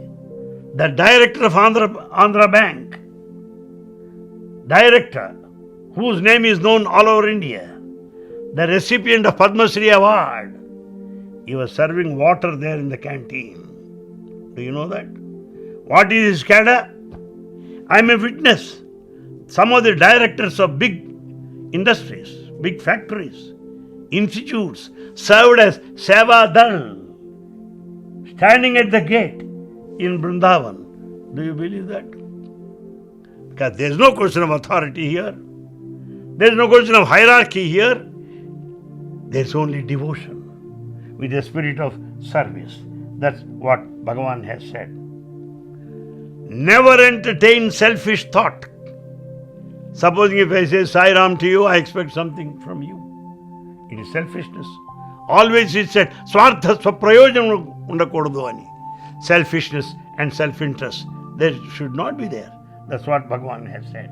the director of Andhra Bank, director, whose name is known all over India, the recipient of Padma Shri Award, he was serving water there in the canteen. Do you know that? What is his cadre? I am a witness. Some of the directors of big industries, big factories, institutes served as Seva Dal, standing at the gate in Vrindavan. Do you believe that? Because there is no question of authority here. There is no question of hierarchy here. There is only devotion with the spirit of service. That's what Bhagavan has said. Never entertain selfish thought. Supposing if I say Sai Ram to you, I expect something from you. It is selfishness. Always it said, Swartha Swaprayojanam undakodadu ani. Selfishness and self-interest, there should not be there. That's what Bhagavan has said.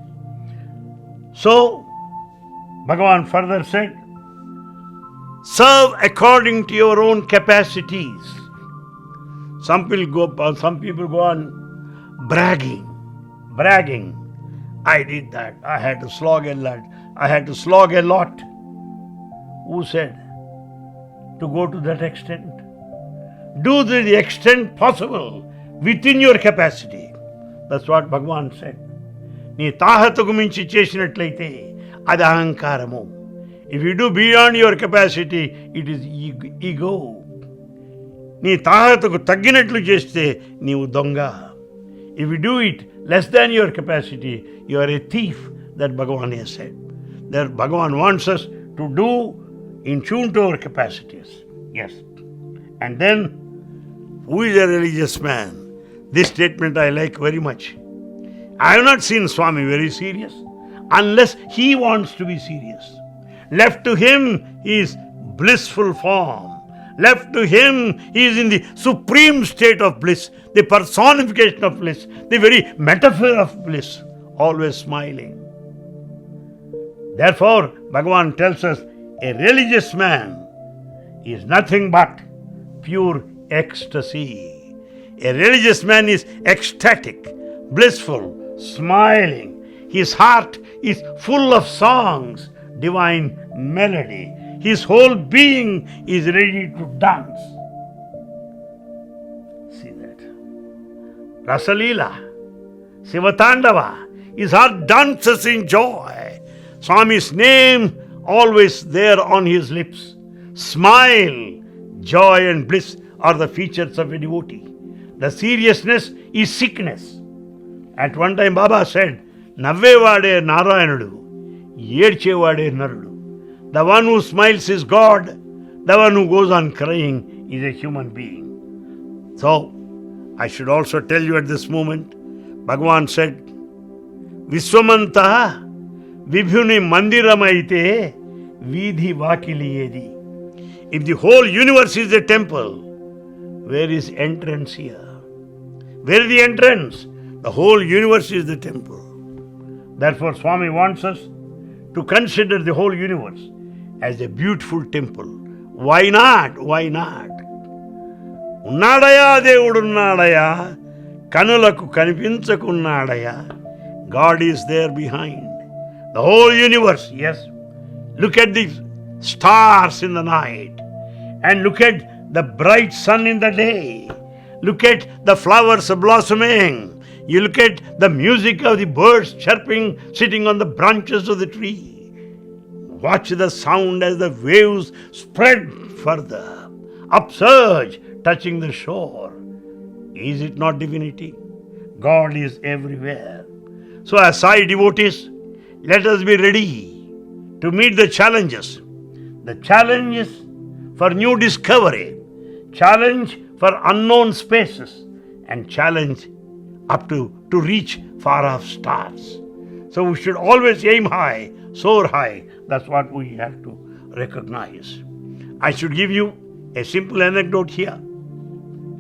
So, Bhagavan further said, serve according to your own capacities. Some people go on bragging. I did that. I had to slog a lot. Who said to go to that extent? Do to the extent possible within your capacity. That's what Bhagavan said. Nee tahatuku minchi chesinatlaite adi ahankaramu. If you do beyond your capacity, it is ego. నీ తాహతకు తగ్గినట్లు చేస్తే నీవు దొంగ. If you do it less than your capacity, you are a thief, that Bhagavan has said. That Bhagavan wants us to do in tune to our capacities. Yes. And then, who is a religious man? This statement I like very much. I have not seen Swami very serious unless he wants to be serious. Left to him, he is blissful form. Left to him, he is in the supreme state of bliss, the personification of bliss, the very metaphor of bliss, always smiling. Therefore, Bhagavan tells us, a religious man is nothing but pure ecstasy. A religious man is ecstatic, blissful, smiling. His heart is full of songs, divine melody. His whole being is ready to dance. See that? Rasalila, Sivatandava, his heart dances in joy. Swami's name always there on his lips. Smile, joy and bliss are the features of a devotee. The seriousness is sickness. At one time Baba said, Navvevade Narayanudu, Yedchevade Narudu. The one who smiles is God. The one who goes on crying is a human being. So, I should also tell you at this moment, Bhagavan said, Viswamanta Vibhuni Mandiramaite Vidhi Vakiliyedi. If the whole universe is a temple, where is entrance here? Where is the entrance? The whole universe is the temple. Therefore, Swami wants us to consider the whole universe as a beautiful temple. Why not? Why not? Unnadaya Devudunnadaya, Kanulaku Kanipinchakunnadaya. God is there behind. The whole universe, yes. Look at the stars in the night. And look at the bright sun in the day. Look at the flowers blossoming. You look at the music of the birds chirping, sitting on the branches of the tree. Watch the sound as the waves spread further, upsurge, touching the shore. Is it not divinity? God is everywhere. So as Sai devotees, let us be ready to meet the challenges. The challenges for new discovery, challenge for unknown spaces, and challenge up to reach far off stars. So we should always aim high, soar high. That's what we have to recognize. I should give you a simple anecdote here,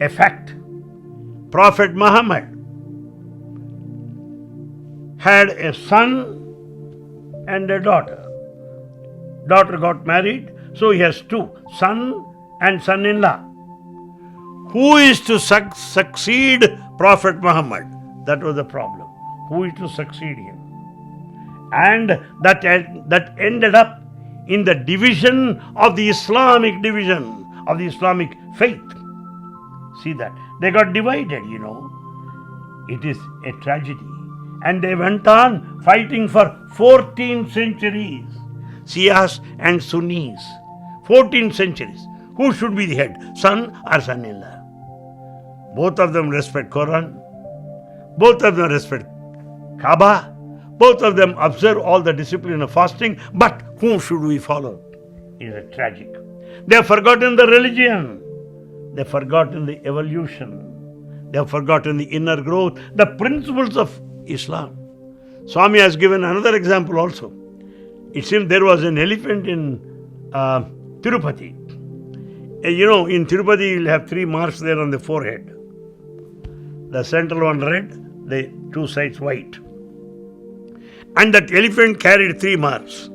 a fact. Prophet Muhammad had a son and a daughter. Daughter got married, so he has two, son and son-in-law. Who is to succeed Prophet Muhammad? That was the problem. Who is to succeed him? And that ended up in the division of the Islamic division, of the Islamic faith. See that? They got divided, It is a tragedy. And they went on fighting for 14 centuries. Shias and Sunnis. 14 centuries. Who should be the head? Son or son-in-law? Both of them respect Quran. Both of them respect Kaaba. Both of them observe all the discipline of fasting. But whom should we follow? It is tragic. They have forgotten the religion. They have forgotten the evolution. They have forgotten the inner growth, the principles of Islam. Swami has given another example also. It seems there was an elephant in Tirupati. In Tirupati you'll have 3 marks there on the forehead. The central one red, the 2 sides white. And that elephant carried 3 marks.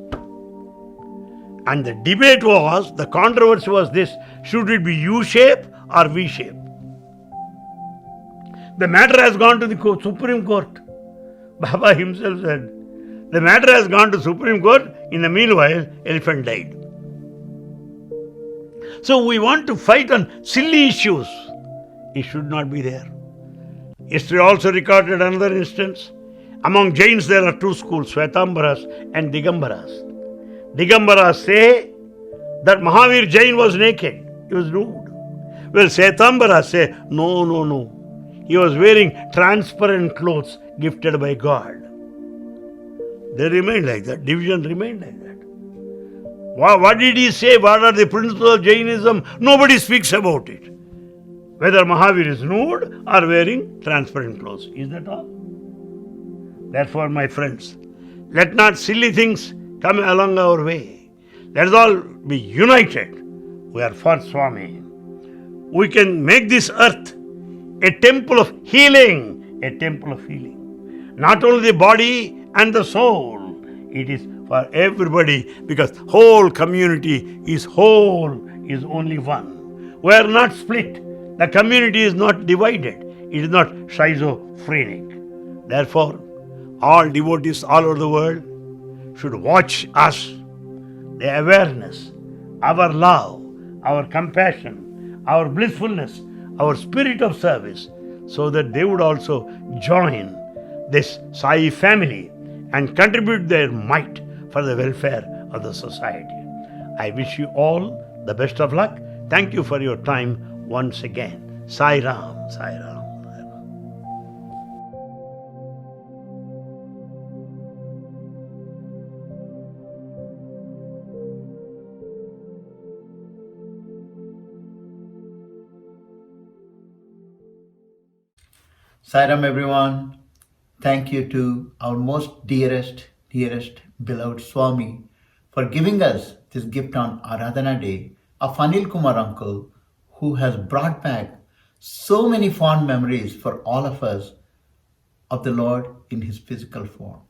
And the debate was, the controversy was this, should it be U-shape or V-shape? The matter has gone to the Supreme Court. Baba himself said, the matter has gone to Supreme Court. In the meanwhile, elephant died. So we want to fight on silly issues. It should not be there. History also recorded another instance. Among Jains there are 2 schools, Svetambaras and Digambaras. Digambaras say that Mahavir Jain was naked. He was nude. Well, Svetambaras say, no. He was wearing transparent clothes gifted by God. They remained like that. Division remained like that. What did he say? What are the principles of Jainism? Nobody speaks about it. Whether Mahavir is nude or wearing transparent clothes. Is that all? Therefore, my friends, let not silly things come along our way. Let us all be united. We are for Swami. We can make this earth a temple of healing. A temple of healing. Not only the body and the soul. It is for everybody, because whole community is whole, is only one. We are not split. The community is not divided. It is not schizophrenic. Therefore, all devotees all over the world should watch us, the awareness, our love, our compassion, our blissfulness, our spirit of service, so that they would also join this Sai family and contribute their might for the welfare of the society. I wish you all the best of luck. Thank you for your time once again. Sai Ram, Sai Ram. Sairam everyone. Thank you to our most dearest, beloved Swami for giving us this gift on Aradhana Day of Anil Kumar uncle, who has brought back so many fond memories for all of us of the Lord in his physical form.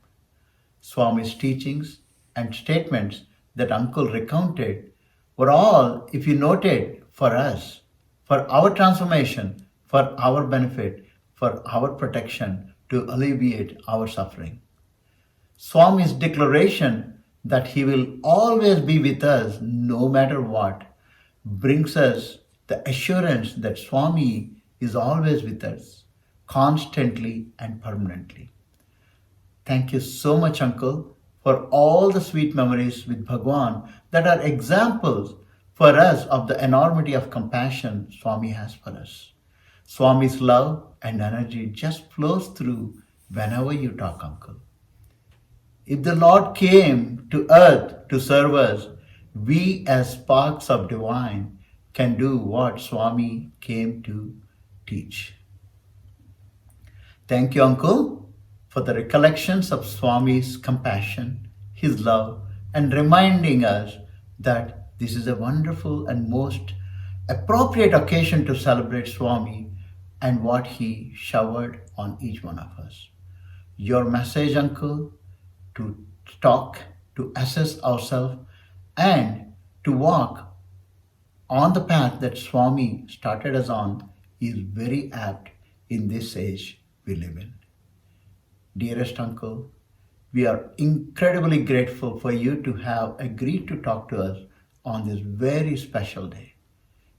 Swami's teachings and statements that uncle recounted were all, if you noted, for us, for our transformation, for our benefit, for our protection, to alleviate our suffering. Swami's declaration that he will always be with us no matter what brings us the assurance that Swami is always with us. constantly and permanently. Thank you so much, Uncle, for all the sweet memories with Bhagwan that are examples for us of the enormity of compassion Swami has for us. Swami's love and energy just flows through whenever you talk, Uncle. If the Lord came to earth to serve us, we as sparks of divine can do what Swami came to teach. Thank you, Uncle, for the recollections of Swami's compassion, his love, and reminding us that this is a wonderful and most appropriate occasion to celebrate Swami and what he showered on each one of us. Your message, Uncle, to talk, to assess ourselves, and to walk on the path that Swami started us on is very apt in this age we live in. Dearest Uncle, we are incredibly grateful for you to have agreed to talk to us on this very special day.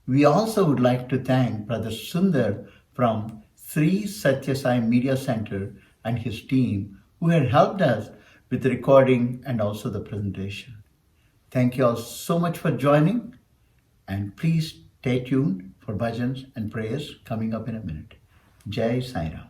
We also would like to thank Brother Sundar from Sri Sathya Sai Media Center and his team who had helped us with the recording and also the presentation. Thank you all so much for joining, and please stay tuned for bhajans and prayers coming up in a minute. Jai Sai Ram.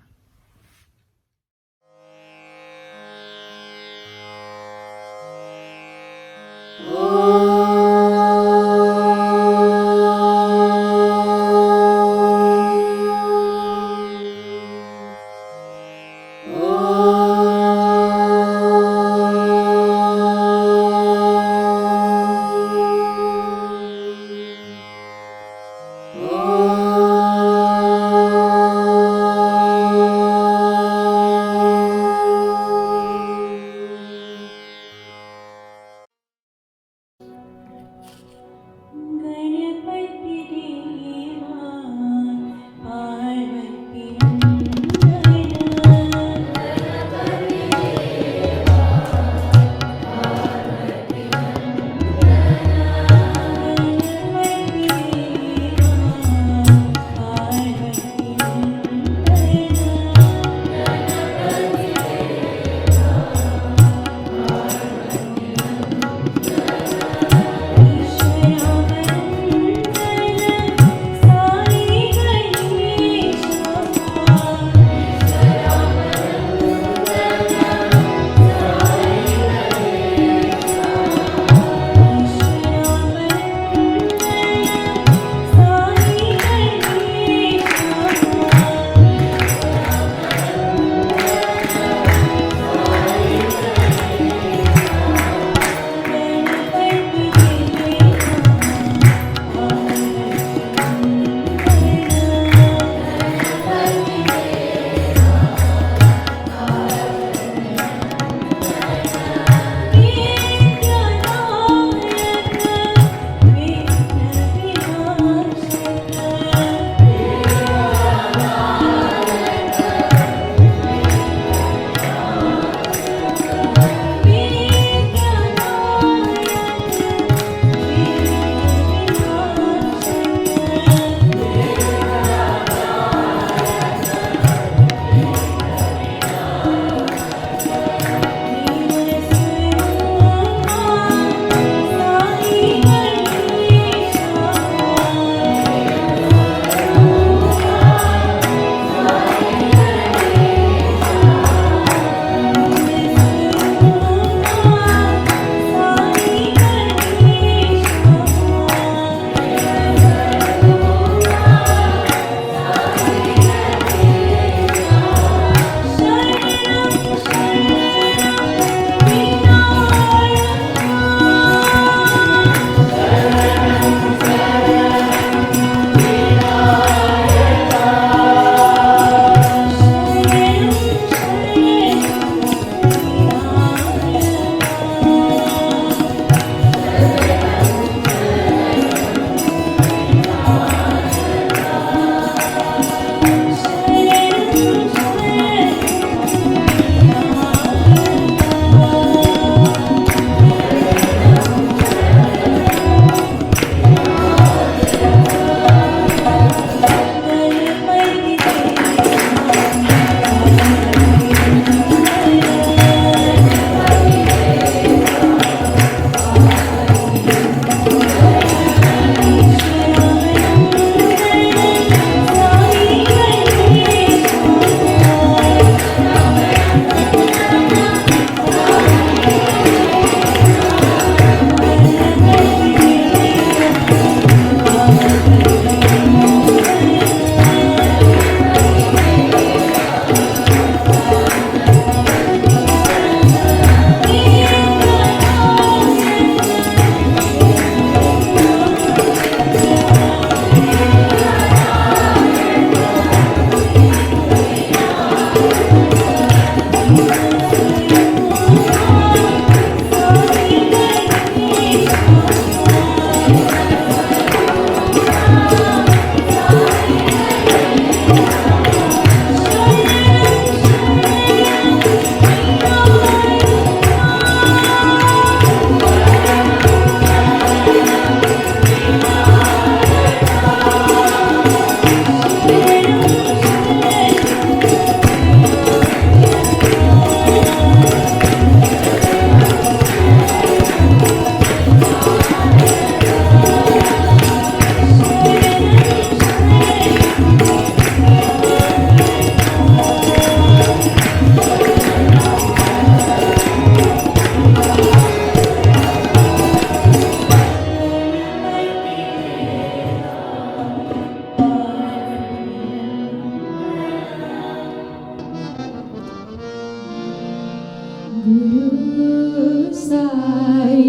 Guru Sai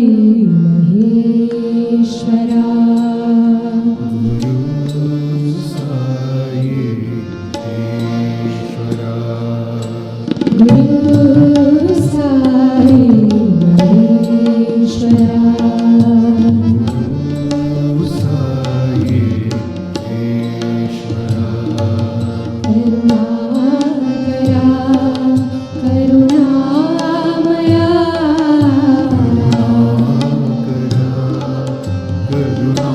Maheshwara. Guru Sai Maheshwara. Guru Sai Maheshwara. Guru Sai Maheshwara. Karunakara, Karunamaya. Karunakara, Karunamaya.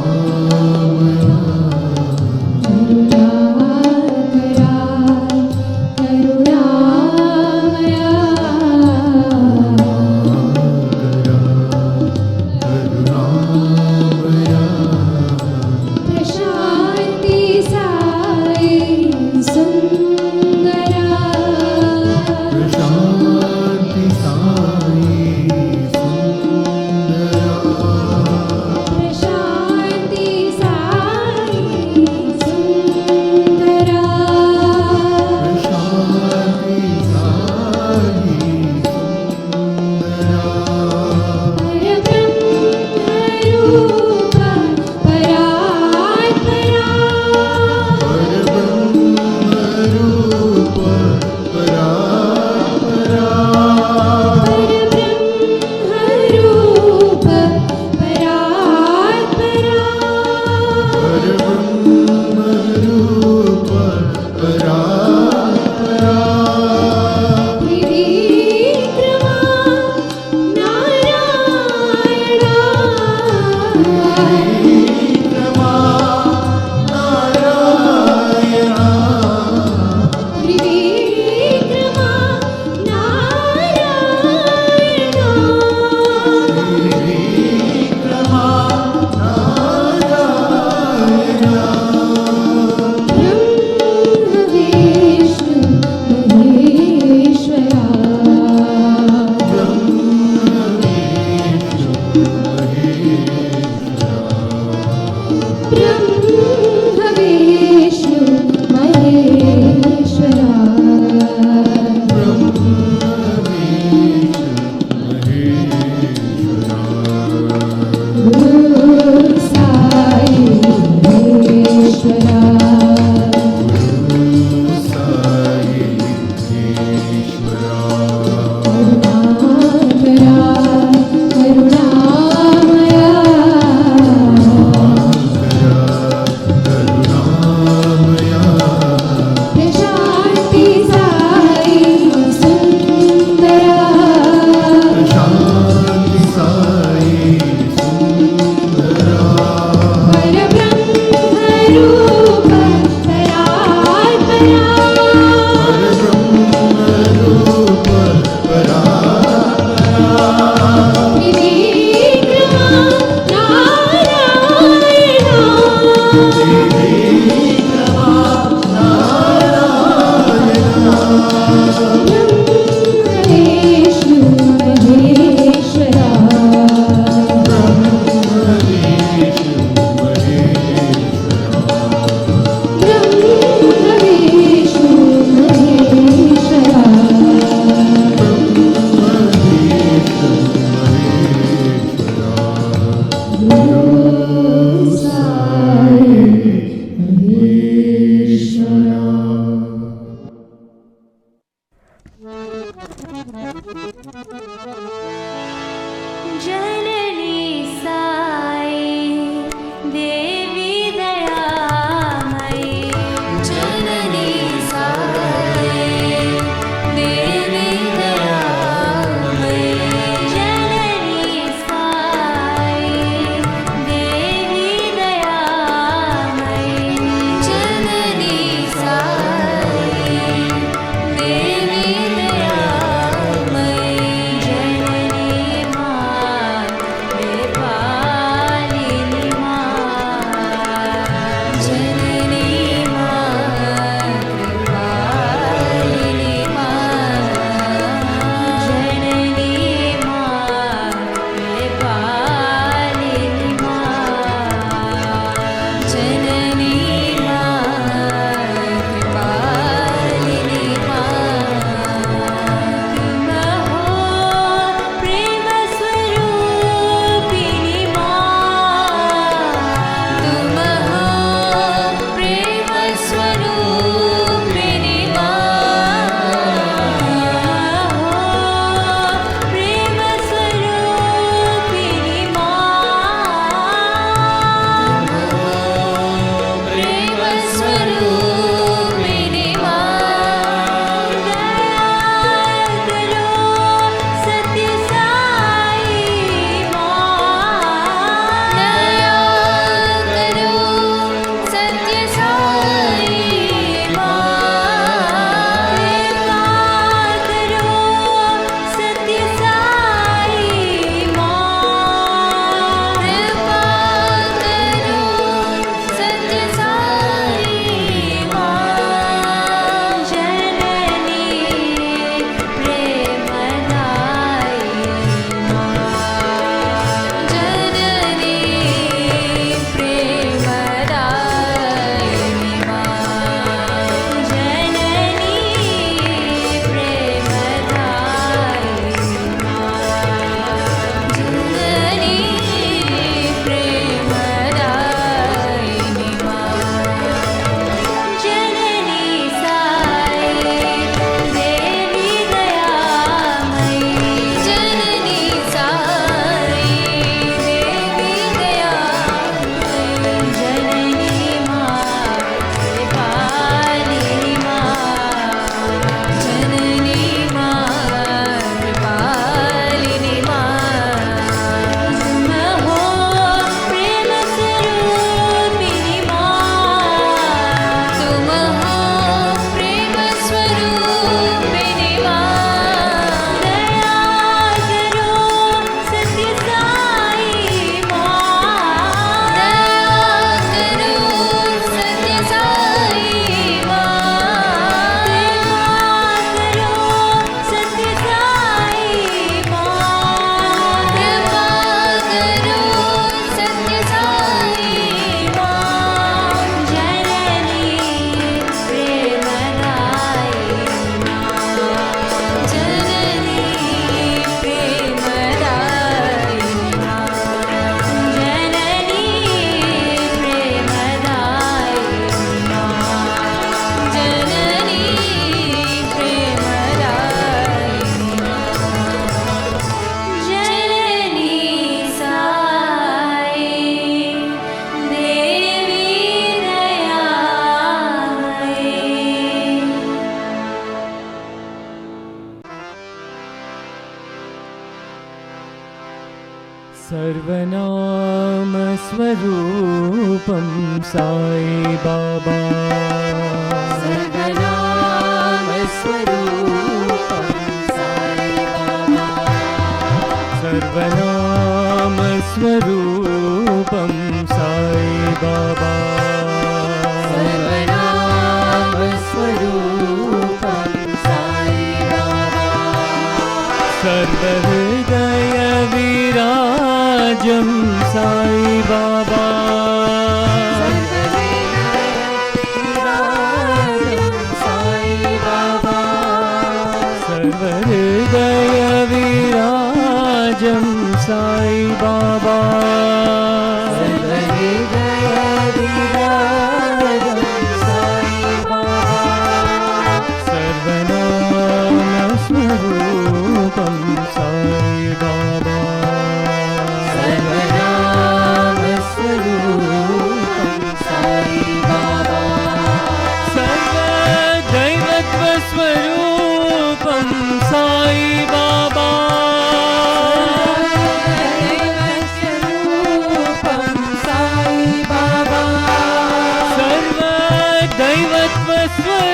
सर्वनामस्वरूपं Sai Baba सर्वनामस्वरूपं Sai Baba सर्वनामस्वरूपं Sai Baba सर्वनामस्वरूपं Sai Baba सर्वहृदय विराजं Sai Baba सर्वहृदय विराजं Sai Baba सर्वहृदय विराजं Sai Baba सर्वनामस्वरूपं Sai Baba सर्वनामस्वरूपं Sai Baba सर्वदैवत्वस्वरूपं Sai Baba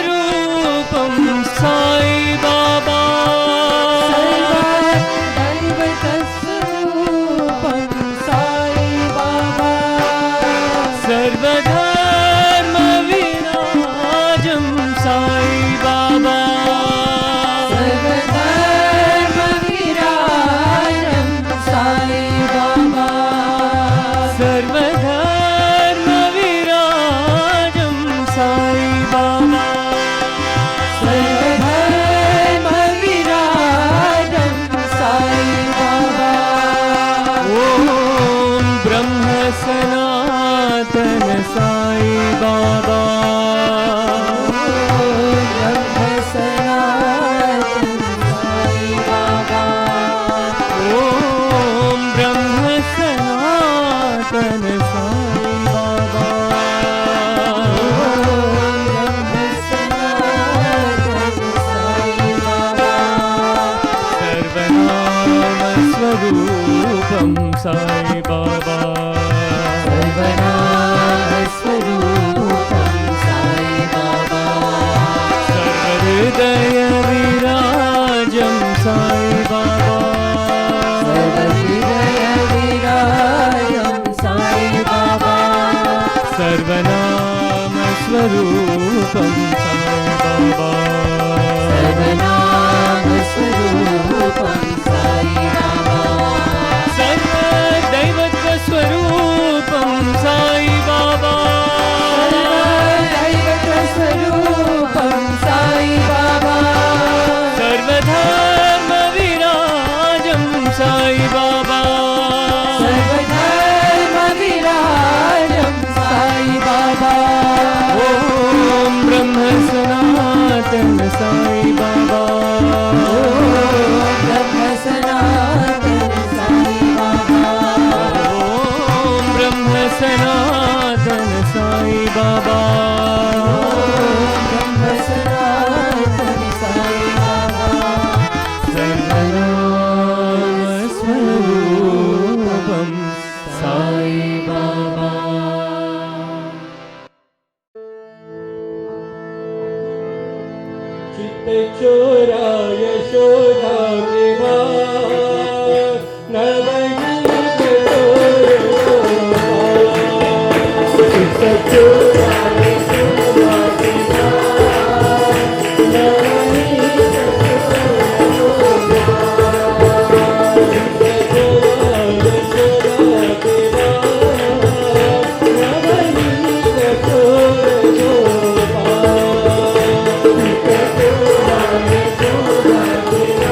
सर्वदैवत्वस्वरूपं Sai Baba सर्वदैवत्वस्वरूपं Sai Baba सर्वधर्मविराजं Sai Baba सर्वधर्मविराजं Sai Baba सर्वधर्मविराजं Sai Baba सर्वधर्मविराजं Sai Baba ॐ ब्रह्म सनातन साई बाबा ब्रह्म सनातन साई बाबा ॐ ब्रह्म सनातन साई बाबा ब्रह्म सनातन साई बाबा सर्वनामस्वरूपं साई बाबा सर्वनामस्वरूपं साई बाबा सर्वहृदय विराजं साई बाबा सर्वहृदय विराजं साई बाबा सर्वनामस्वरूपं साई बाबा सर्वनामस्वरूपं साई बाबा सर्वदैवत्वस्वरूपं साई बाबा सर्वदैवत्वस्वरूपं साई बाबा सर्वधर्मविराजं साई बाबा सर्वधर्मविराजं साई बाबा ॐ ब्रह्म सनातन साई बाबा ब्रह्म सनातन साई बाबा ब्रह्म सनातन साई बाबा ब्रह्म सनातन साई बाबा सर्वनामस्वरूपं साई बाबा चित्तचोरा यशोदा देवा नवनीत चित्तचोरा यशोदा देवा नवनीत चित्तचोरा यशोदा देवा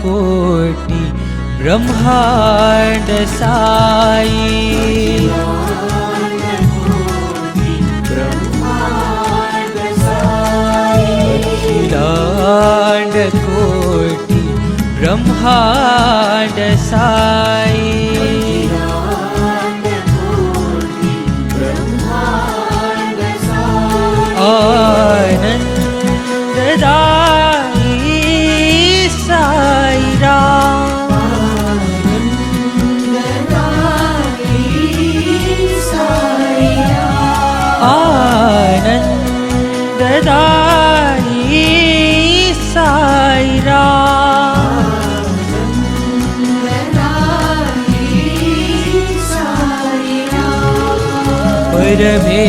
कोटि ब्रह्मांड साई अखिलांड कोटि ब्रह्मांड साई आनंददायी साई राम आनंददायी साई राम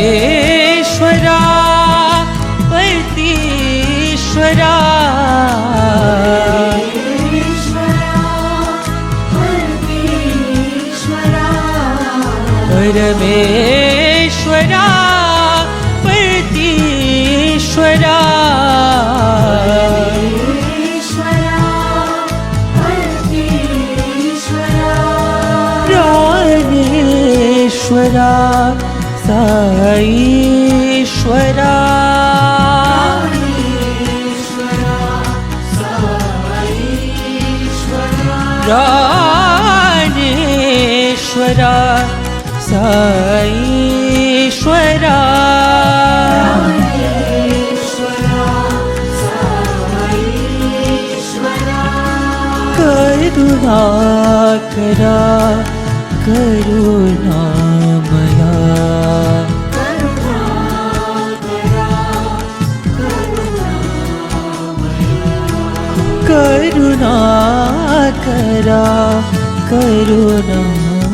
परमेश्वरा परतीश्वरा परमेश्वरा परतीश्वरा प्राणेश्वरा साईश्वरा प्राणेश्वरा साईश्वरा करुणाकरा करुणामया करुणाकरा करुणामया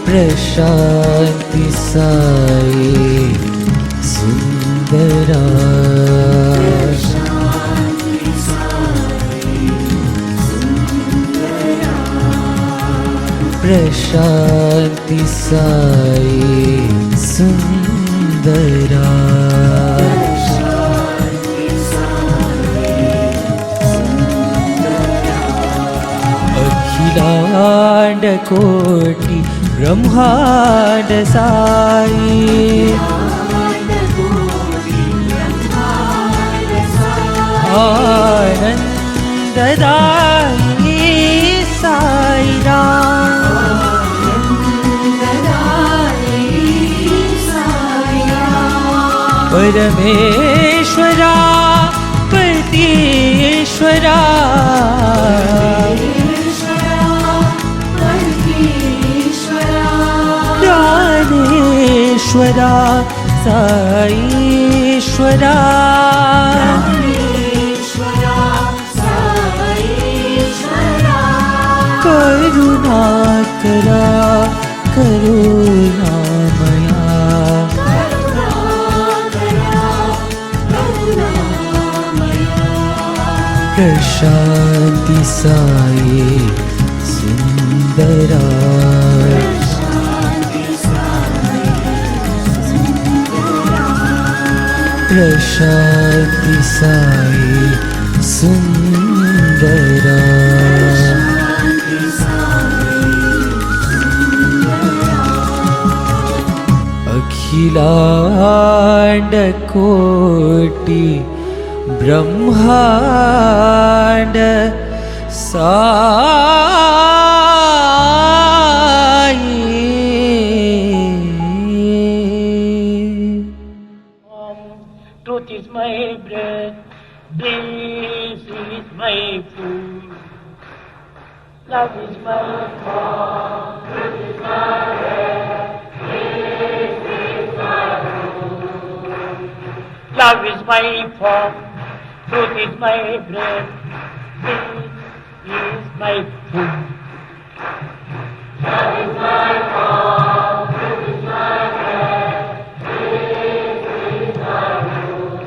प्रशांति साई सुंदरा प्रशांति साई सुंदरा अखिलांड कोटि ब्रह्मांड साई आनंददायी साई राम परमेश्वरा परतीश्वरा प्राणेश्वरा साईश्वरा करुणाकरा करुणामया प्रशांति साई सुंदरा प्रशांति साई सुंदरा अखिलांड कोटि ब्रह्मांड Sai Truth is my bread, this is my food. Love is my form, truth is my bread, this is my food. Love is my form, truth is my bread, this is my food. Love is my form, truth is my bread, this is my food.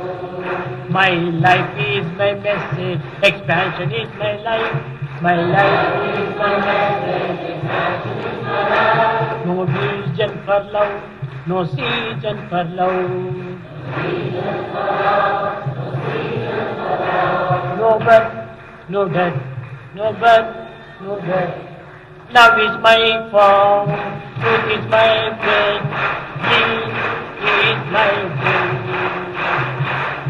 My life is my message, expansion is my life. My life is my message, expansion is my life. No vision for love, no season for love. No birth, no death, no birth, no death. Love is my form, truth is my faith, Jesus is my faith.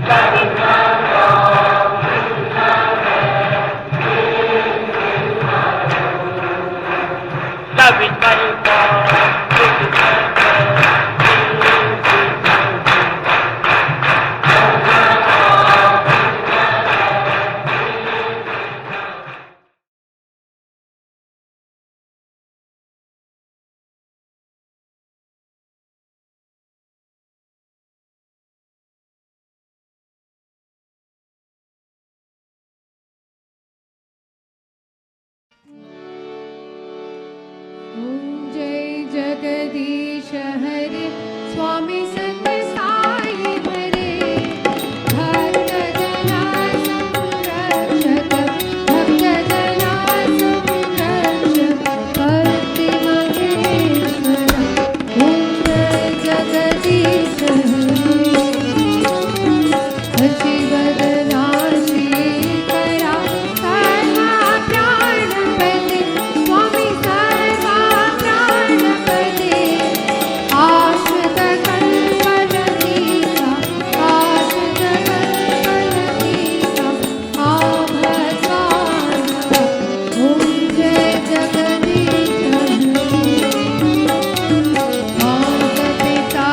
Love is my form, truth is my faith, Jesus is my faith. Love is my form, truth is my faith, Jesus is my faith. ॐ जय जगदीश हरे स्वामी सत्य साई हरे भक्त जना संरक्षक भक्त जना संरक्षक भक्ति महेश्वर ॐ जय जगदीश हरे शिवदना श्रीकरा सर्वा प्राणपते स्वामी सर्वा प्राणपते आश्रित कल्पलतिका आश्रित कल्पलतिका आभस्वान् ॐ जय जगदीश माता पिता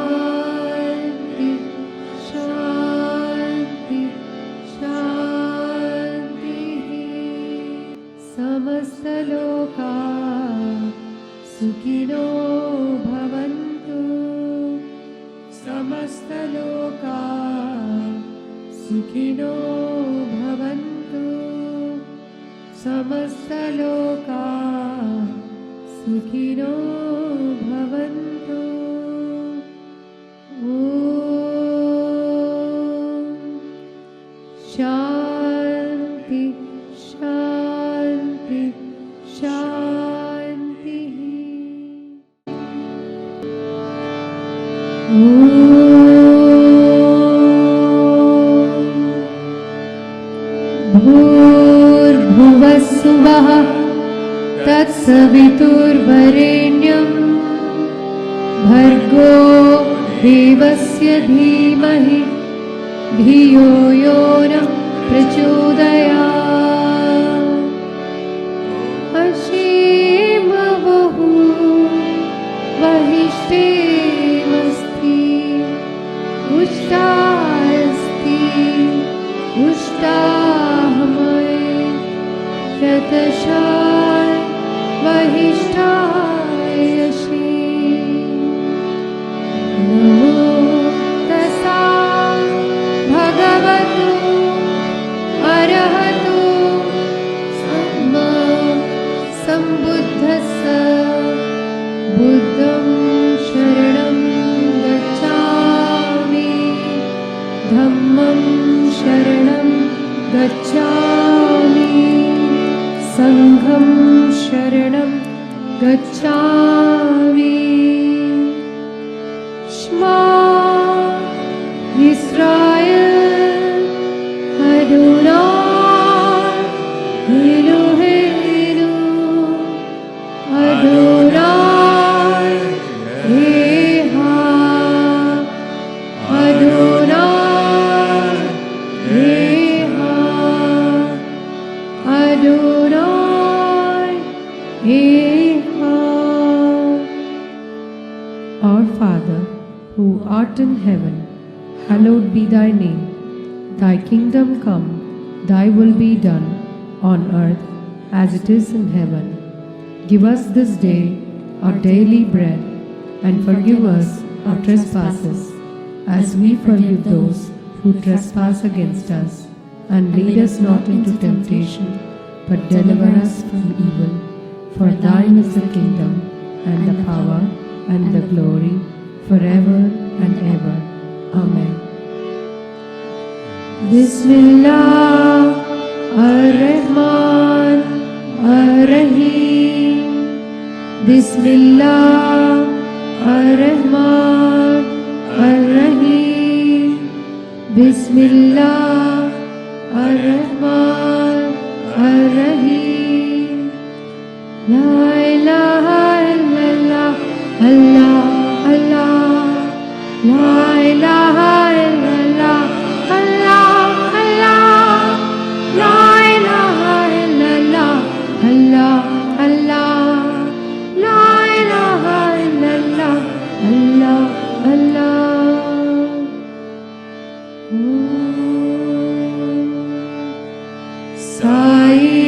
शांति शांति शांति समस्तलोका सुखिनो भवन्तु समस्तलोका सुखिनो भवन्तु समस्तलोका सुखिनो भवन्तु ॐ शान्ति शान्ति शान्तिः भूर्भुवः सुवः तत्सवितुर्वरेण्यं भर्गो देवस्य धीमहि धियो यो नः प्रचोदयात् अशीमवहु वहिष्ठेमस्ति उष्टास्ति अमृतशाय वहिष्ठाय श्री नमो तस्सा भगवतो अरहतो सम्मा सम्बुद्धस्स बुद्धं शरणं गच्छामि धम्मं शरणं गच्छामि संघं शरणं गच्छामि श्मा इस्राएल अदोनाय एलोहेनु अदोनाय एहा अदोनाय एहा अदोनाय एहा. Our Father, who art in heaven, hallowed be thy name. Thy kingdom come, thy will be done, on earth as it is in heaven. Give us this day our daily bread, and forgive us our trespasses, as we forgive those who trespass against us. And lead us not into temptation, but deliver us from evil. For thine is the kingdom, and the power, and the glory, forever and ever. Amen. Bismillah ar-Rahman ar-Rahim. Bismillah ar-Rahman ar-Rahim. Bismillah ar-Rahman ar-Rahim. La ilaha illallah, Allah, Allah. La ilaha illallah, Allah, Allah. La ilaha illallah, Allah, Allah. La ilaha illallah, Allah, Allah.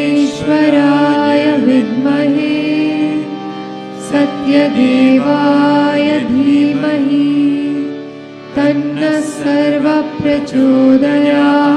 साईश्वराय विद्महे सत्यदेवाय धीमहि तन्नः सर्वः प्रचोदयात्.